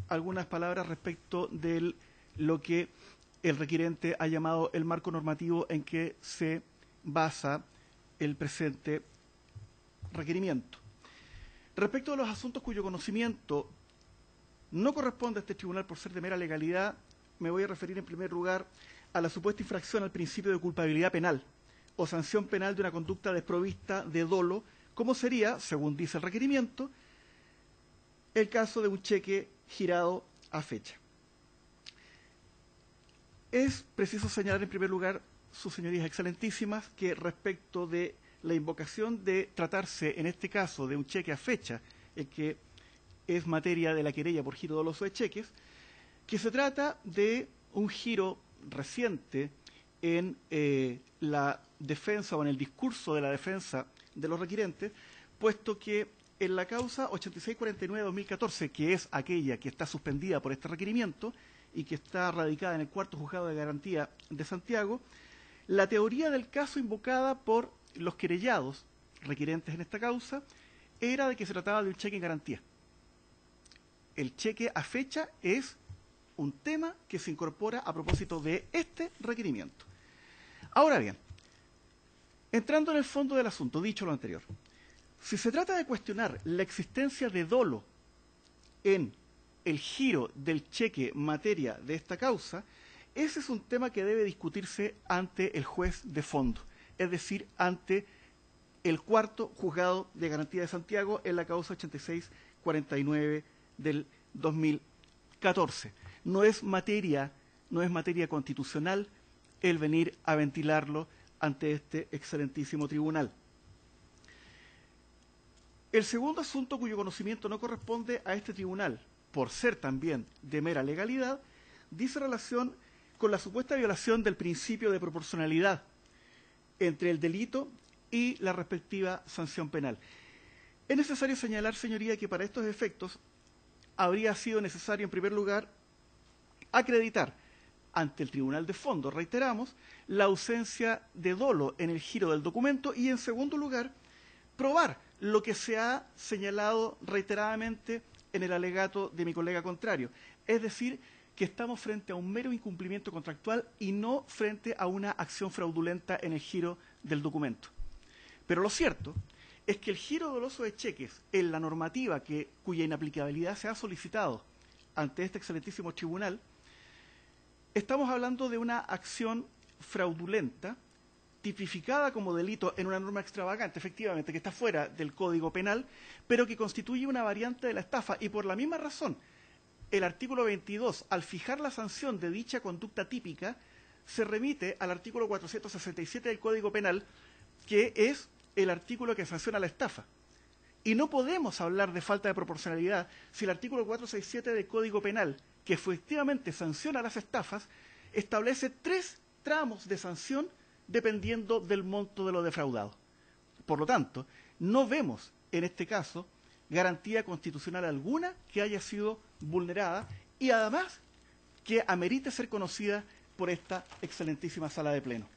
algunas palabras respecto de lo que el requirente ha llamado el marco normativo en que se basa el presente requerimiento. Respecto a los asuntos cuyo conocimiento no corresponde a este tribunal por ser de mera legalidad, me voy a referir en primer lugar a la supuesta infracción al principio de culpabilidad penal o sanción penal de una conducta desprovista de dolo, como sería, según dice el requerimiento, el caso de un cheque girado a fecha. Es preciso señalar en primer lugar, sus señorías excelentísimas, que respecto de la invocación de tratarse en este caso de un cheque a fecha, el que es materia de la querella por giro doloso de cheques, que se trata de un giro reciente en la defensa o en el discurso de la defensa de los requirentes, puesto que en la causa 8649-2014, que es aquella que está suspendida por este requerimiento y que está radicada en el cuarto juzgado de garantía de Santiago, la teoría del caso invocada por los querellados requirentes en esta causa era de que se trataba de un cheque en garantía. El cheque a fecha es un tema que se incorpora a propósito de este requerimiento. Ahora bien, entrando en el fondo del asunto, dicho lo anterior, si se trata de cuestionar la existencia de dolo en el giro del cheque materia de esta causa, ese es un tema que debe discutirse ante el juez de fondo, es decir, ante el cuarto juzgado de garantía de Santiago en la causa 8649 del 2014. No es materia constitucional el venir a ventilarlo ante este excelentísimo tribunal. El segundo asunto cuyo conocimiento no corresponde a este tribunal, por ser también de mera legalidad, dice relación con la supuesta violación del principio de proporcionalidad entre el delito y la respectiva sanción penal. Es necesario señalar, señoría, que para estos efectos habría sido necesario, en primer lugar, acreditar ante el tribunal de fondo, reiteramos, la ausencia de dolo en el giro del documento y, en segundo lugar, probar lo que se ha señalado reiteradamente en el alegato de mi colega contrario, es decir, que estamos frente a un mero incumplimiento contractual y no frente a una acción fraudulenta en el giro del documento. Pero lo cierto es que el giro doloso de cheques en la normativa cuya inaplicabilidad se ha solicitado ante este excelentísimo tribunal, estamos hablando de una acción fraudulenta tipificada como delito en una norma extravagante, efectivamente, que está fuera del Código Penal, pero que constituye una variante de la estafa. Y por la misma razón, el artículo 22, al fijar la sanción de dicha conducta típica, se remite al artículo 467 del Código Penal, que es el artículo que sanciona la estafa. Y no podemos hablar de falta de proporcionalidad si el artículo 467 del Código Penal, que efectivamente sanciona las estafas, establece 3 tramos de sanción dependiendo del monto de lo defraudado. Por lo tanto, no vemos en este caso garantía constitucional alguna que haya sido vulnerada y además que amerite ser conocida por esta excelentísima sala de pleno.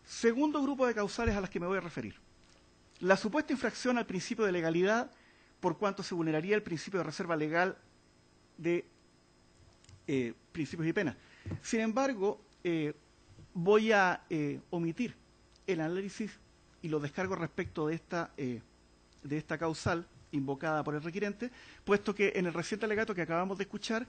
Segundo grupo de causales a las que me voy a referir. La supuesta infracción al principio de legalidad por cuanto se vulneraría el principio de reserva legal de principios y penas. Sin embargo, voy a omitir el análisis y lo descargo respecto de esta causal invocada por el requirente, puesto que en el reciente alegato que acabamos de escuchar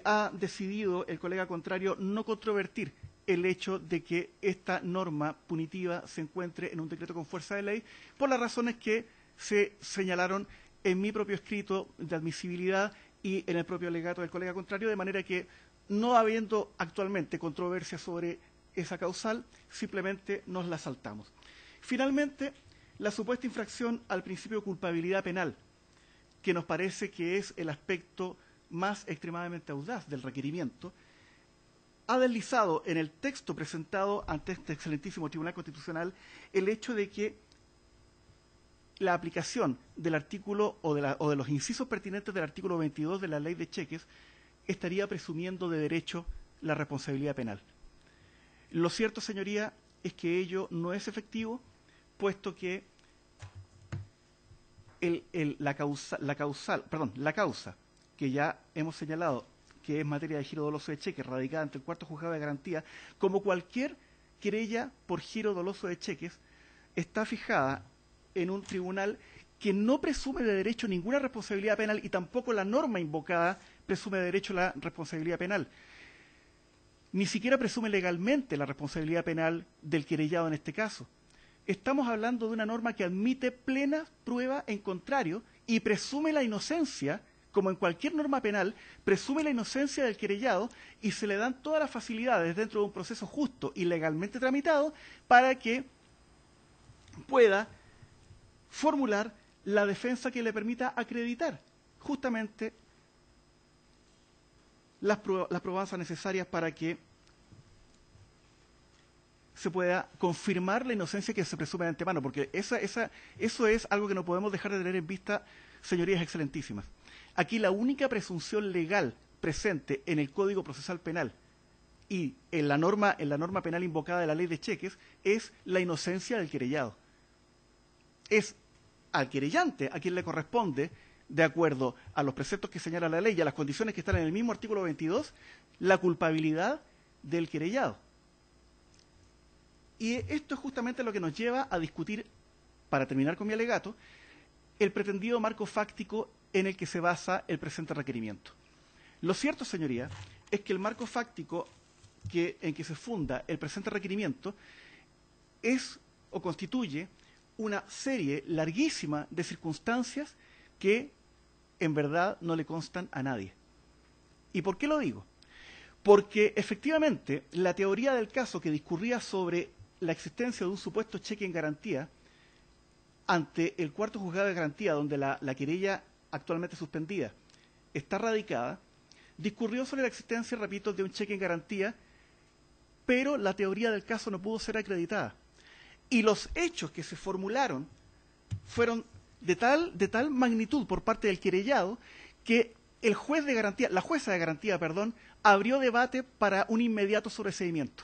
ha decidido el colega contrario no controvertir el hecho de que esta norma punitiva se encuentre en un decreto con fuerza de ley por las razones que se señalaron en mi propio escrito de admisibilidad y en el propio alegato del colega contrario, de manera que, no habiendo actualmente controversia sobre esa causal, simplemente nos la saltamos. Finalmente, la supuesta infracción al principio de culpabilidad penal, que nos parece que es el aspecto más extremadamente audaz del requerimiento, ha deslizado en el texto presentado ante este excelentísimo Tribunal Constitucional el hecho de que la aplicación del artículo o de los incisos pertinentes del artículo 22 de la Ley de Cheques estaría presumiendo de derecho la responsabilidad penal. Lo cierto, señoría, es que ello no es efectivo, puesto que la causa que ya hemos señalado, que es materia de giro doloso de cheques, radicada ante el cuarto juzgado de garantía, como cualquier querella por giro doloso de cheques, está fijada en un tribunal que no presume de derecho ninguna responsabilidad penal y tampoco la norma invocada presume de derecho la responsabilidad penal. Ni siquiera presume legalmente la responsabilidad penal del querellado en este caso. Estamos hablando de una norma que admite plena prueba en contrario y presume la inocencia, como en cualquier norma penal, presume la inocencia del querellado y se le dan todas las facilidades dentro de un proceso justo y legalmente tramitado para que pueda formular la defensa que le permita acreditar justamente las probanzas necesarias para que se pueda confirmar la inocencia que se presume de antemano, porque eso es algo que no podemos dejar de tener en vista, señorías excelentísimas. Aquí la única presunción legal presente en el Código Procesal Penal y en la norma penal invocada de la Ley de Cheques es la inocencia del querellado. Es al querellante a quien le corresponde, de acuerdo a los preceptos que señala la ley y a las condiciones que están en el mismo artículo 22, la culpabilidad del querellado. Y esto es justamente lo que nos lleva a discutir, para terminar con mi alegato, el pretendido marco fáctico en el que se basa el presente requerimiento. Lo cierto, señoría, es que el marco fáctico en que se funda el presente requerimiento es o constituye una serie larguísima de circunstancias que en verdad no le constan a nadie. ¿Y por qué lo digo? Porque efectivamente la teoría del caso que discurría sobre la existencia de un supuesto cheque en garantía ante el cuarto juzgado de garantía, donde la querella actualmente suspendida está radicada, discurrió sobre la existencia, repito, de un cheque en garantía, pero la teoría del caso no pudo ser acreditada. Y los hechos que se formularon fueron de tal magnitud por parte del querellado que el juez de garantía, la jueza de garantía, perdón, abrió debate para un inmediato sobreseimiento.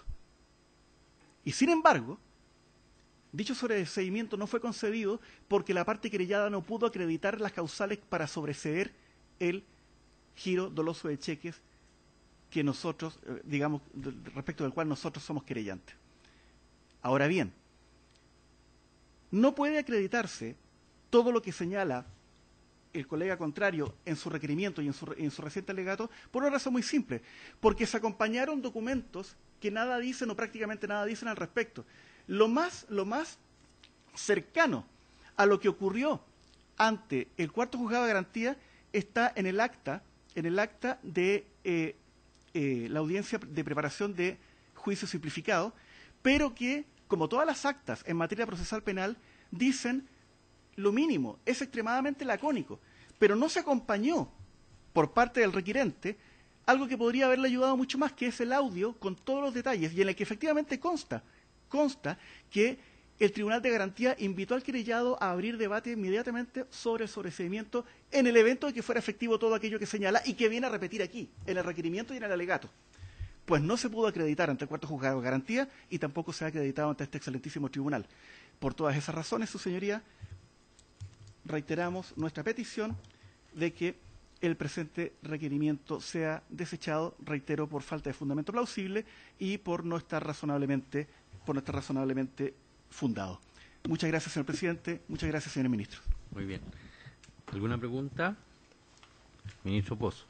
Y sin embargo, dicho sobreseimiento no fue concedido porque la parte querellada no pudo acreditar las causales para sobreseer el giro doloso de cheques que nosotros, digamos, respecto del cual nosotros somos querellantes. Ahora bien, no puede acreditarse todo lo que señala el colega contrario en su requerimiento y en su reciente alegato por una razón muy simple, porque se acompañaron documentos que nada dicen o prácticamente nada dicen al respecto. Lo más cercano a lo que ocurrió ante el cuarto juzgado de garantía está en el acta de la audiencia de preparación de juicio simplificado, pero que, como todas las actas en materia procesal penal, dicen lo mínimo, es extremadamente lacónico, pero no se acompañó por parte del requirente algo que podría haberle ayudado mucho más, que es el audio con todos los detalles, y en el que efectivamente consta que el Tribunal de Garantía invitó al querellado a abrir debate inmediatamente sobre el sobreseimiento en el evento de que fuera efectivo todo aquello que señala y que viene a repetir aquí, en el requerimiento y en el alegato. Pues no se pudo acreditar ante el cuarto juzgado de garantía y tampoco se ha acreditado ante este excelentísimo tribunal. Por todas esas razones, su señoría, reiteramos nuestra petición de que el presente requerimiento sea desechado, reitero, por falta de fundamento plausible y por no estar razonablemente fundado. Muchas gracias, señor presidente. Muchas gracias, señores ministros. Muy bien. ¿Alguna pregunta? Ministro Pozo.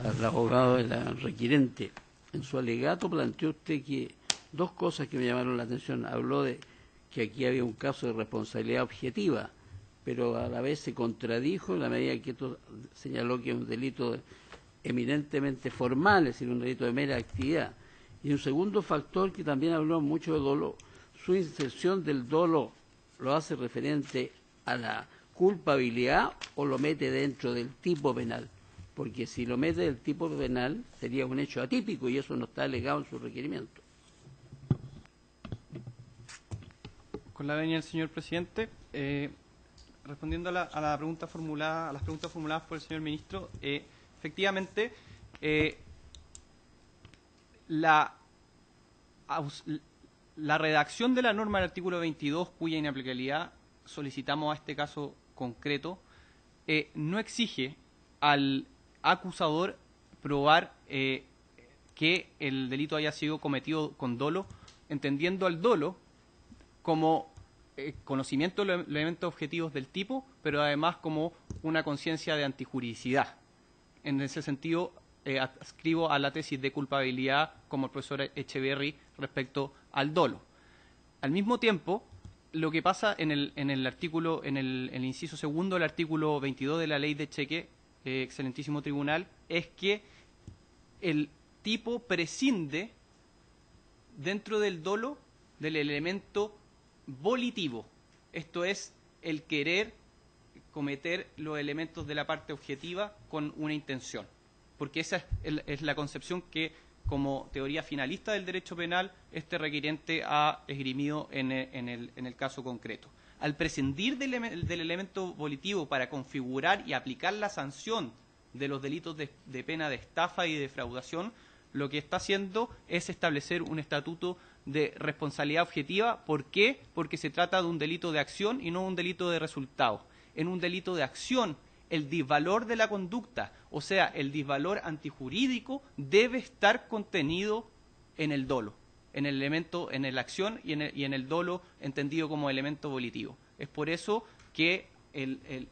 Al abogado de la requirente, en su alegato planteó usted que dos cosas que me llamaron la atención. Habló de que aquí había un caso de responsabilidad objetiva, pero a la vez se contradijo en la medida que esto señaló que es un delito eminentemente formal, es decir, un delito de mera actividad. Y un segundo factor que también habló mucho de dolo, su inserción del dolo lo hace referente a la culpabilidad o lo mete dentro del tipo penal, porque si lo mete del tipo penal sería un hecho atípico y eso no está alegado en su requerimiento. Con la venia del señor presidente, respondiendo a las preguntas formuladas por el señor ministro, efectivamente, la redacción de la norma del artículo 22, cuya inaplicabilidad solicitamos a este caso concreto, no exige al acusador probar que el delito haya sido cometido con dolo, entendiendo al dolo como conocimiento de los elementos objetivos del tipo, pero además como una conciencia de antijuridicidad. En ese sentido, adscribo a la tesis de culpabilidad como el profesor Echeverry respecto al dolo. Al mismo tiempo, lo que pasa en el inciso segundo del artículo 22 de la ley de cheque, excelentísimo tribunal, es que el tipo prescinde dentro del dolo del elemento volitivo, esto es, el querer cometer los elementos de la parte objetiva con una intención, porque esa es la concepción que, como teoría finalista del derecho penal, este requiriente ha esgrimido en el caso concreto. Al prescindir del elemento volitivo para configurar y aplicar la sanción de los delitos de pena de estafa y defraudación, lo que está haciendo es establecer un estatuto de responsabilidad objetiva. ¿Por qué? Porque se trata de un delito de acción y no un delito de resultado. En un delito de acción, el disvalor de la conducta, o sea, el disvalor antijurídico, debe estar contenido en el dolo, en el elemento, en la acción y en el dolo entendido como elemento volitivo. Es por eso que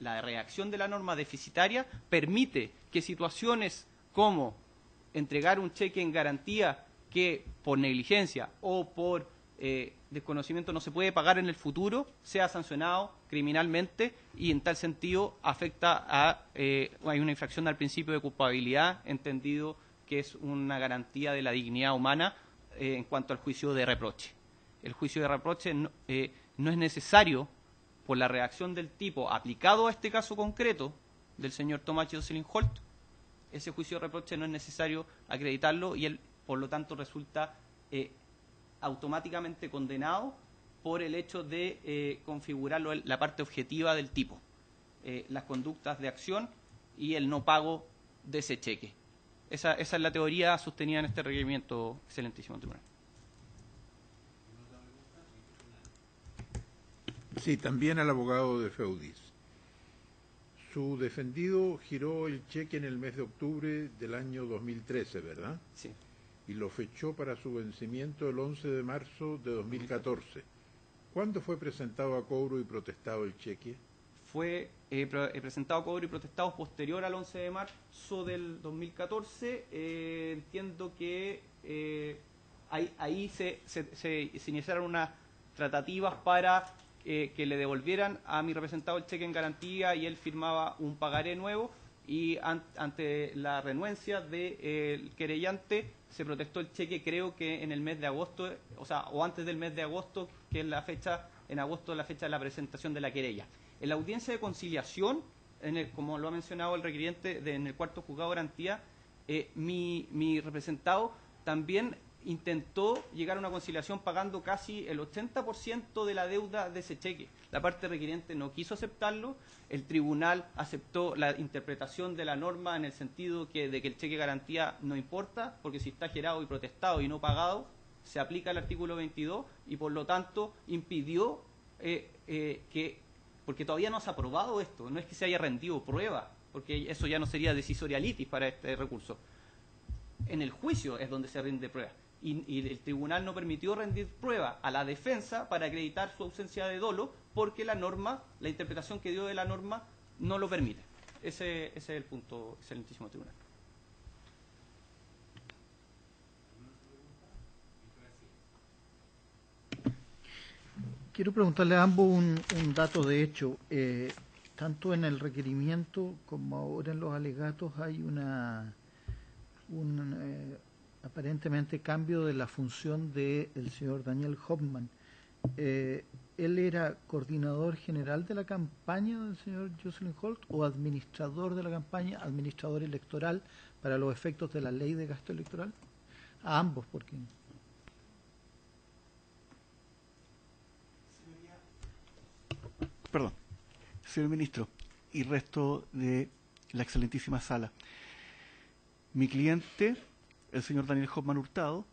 la redacción de la norma deficitaria permite que situaciones como entregar un cheque en garantía que por negligencia o por desconocimiento no se puede pagar en el futuro, sea sancionado criminalmente y en tal sentido afecta hay una infracción al principio de culpabilidad, entendido que es una garantía de la dignidad humana en cuanto al juicio de reproche. el juicio de reproche no es necesario por la reacción del tipo aplicado a este caso concreto del señor Tomás Jocelyn Holt. Ese juicio de reproche no es necesario acreditarlo y él, por lo tanto, resulta automáticamente condenado por el hecho de configurarlo la parte objetiva del tipo, las conductas de acción y el no pago de ese cheque. Esa es la teoría sostenida en este requerimiento, excelentísimo tribunal. Sí, también al abogado de Feudis. Su defendido giró el cheque en el mes de octubre del año 2013, ¿verdad? Sí. Y lo fechó para su vencimiento el 11 de marzo de 2014. ¿Cuándo fue presentado a cobro y protestado el cheque? Fue presentado a cobro y protestado posterior al 11 de marzo del 2014. Entiendo que ahí se iniciaron unas tratativas para que le devolvieran a mi representado el cheque en garantía y él firmaba un pagaré nuevo y ante la renuencia del querellante se protestó el cheque, creo que en el mes de agosto, o antes del mes de agosto, que es la fecha, en agosto, la fecha de la presentación de la querella. En la audiencia de conciliación, como lo ha mencionado el requiriente en el cuarto juzgado de garantía, mi representado también intentó llegar a una conciliación pagando casi el 80% de la deuda de ese cheque. La parte requiriente no quiso aceptarlo, el tribunal aceptó la interpretación de la norma en el sentido de que el cheque garantía no importa, porque si está girado y protestado y no pagado, se aplica el artículo 22 y por lo tanto impidió porque todavía no se ha aprobado esto, no es que se haya rendido prueba, porque eso ya no sería decisorialitis para este recurso. En el juicio es donde se rinde prueba. Y el tribunal no permitió rendir prueba a la defensa para acreditar su ausencia de dolo porque la norma, la interpretación que dio de la norma no lo permite. Ese es el punto, excelentísimo tribunal. Quiero preguntarle a ambos un dato de hecho. Tanto en el requerimiento como ahora en los alegatos hay un aparentemente cambio de la función del señor Daniel Hoffman. ¿Él era coordinador general de la campaña del señor Jocelyn Holt o administrador de la campaña, administrador electoral para los efectos de la ley de gasto electoral? A ambos, porque... Perdón, señor ministro y resto de la excelentísima sala. Mi cliente, el señor Daniel Hoffman Hurtado,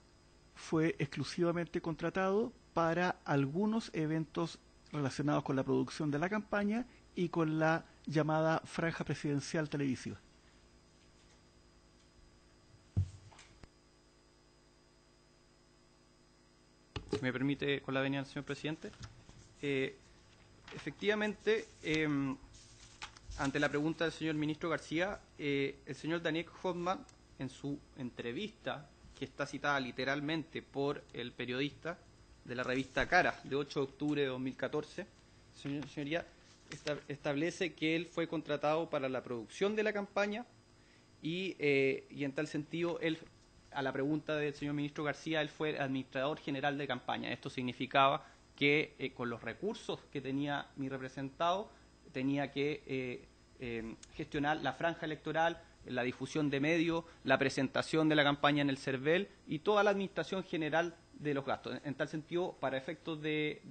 fue exclusivamente contratado para algunos eventos relacionados con la producción de la campaña y con la llamada franja presidencial televisiva. Si me permite, con la venia del señor presidente. Efectivamente, ante la pregunta del señor ministro García, el señor Daniel Hoffman, en su entrevista, que está citada literalmente por el periodista de la revista Cara, de 8 de octubre de 2014, señoría, establece que él fue contratado para la producción de la campaña y en tal sentido, él, a la pregunta del señor ministro García, él fue administrador general de campaña. Esto significaba que con los recursos que tenía mi representado, tenía que gestionar la franja electoral, la difusión de medios, la presentación de la campaña en el CERVEL y toda la administración general de los gastos. En tal sentido, para efectos de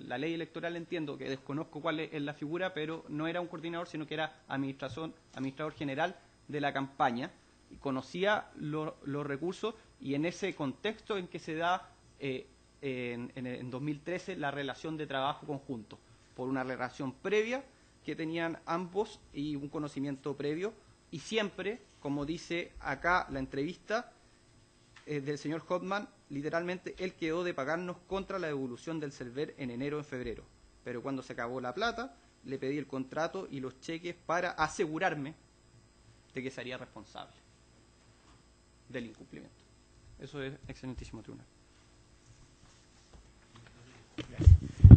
la ley electoral, entiendo que desconozco cuál es la figura, pero no era un coordinador, sino que era administrador general de la campaña, y conocía los recursos, y en ese contexto en que se da en 2013 la relación de trabajo conjunto, por una relación previa que tenían ambos y un conocimiento previo, y siempre, como dice acá la entrevista del señor Hoffman, literalmente él quedó de pagarnos contra la devolución del CERVEL en enero o en febrero, pero cuando se acabó la plata le pedí el contrato y los cheques para asegurarme de que sería responsable del incumplimiento. Eso es, excelentísimo tribunal.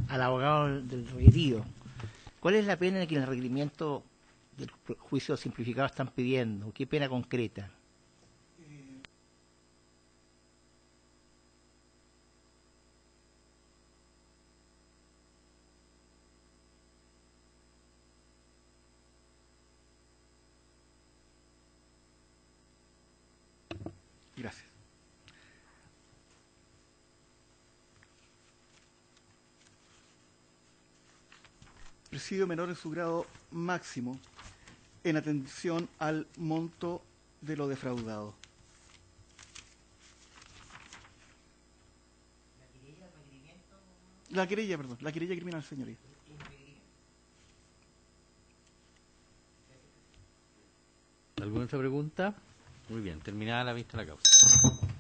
Al abogado del requerido, ¿cuál es la pena que en el requerimiento del juicio simplificado están pidiendo? ¿Qué pena concreta? ejercido menor en su grado máximo en atención al monto de lo defraudado. La querella criminal, señoría. ¿Alguna otra pregunta? Muy bien, terminada la vista de la causa.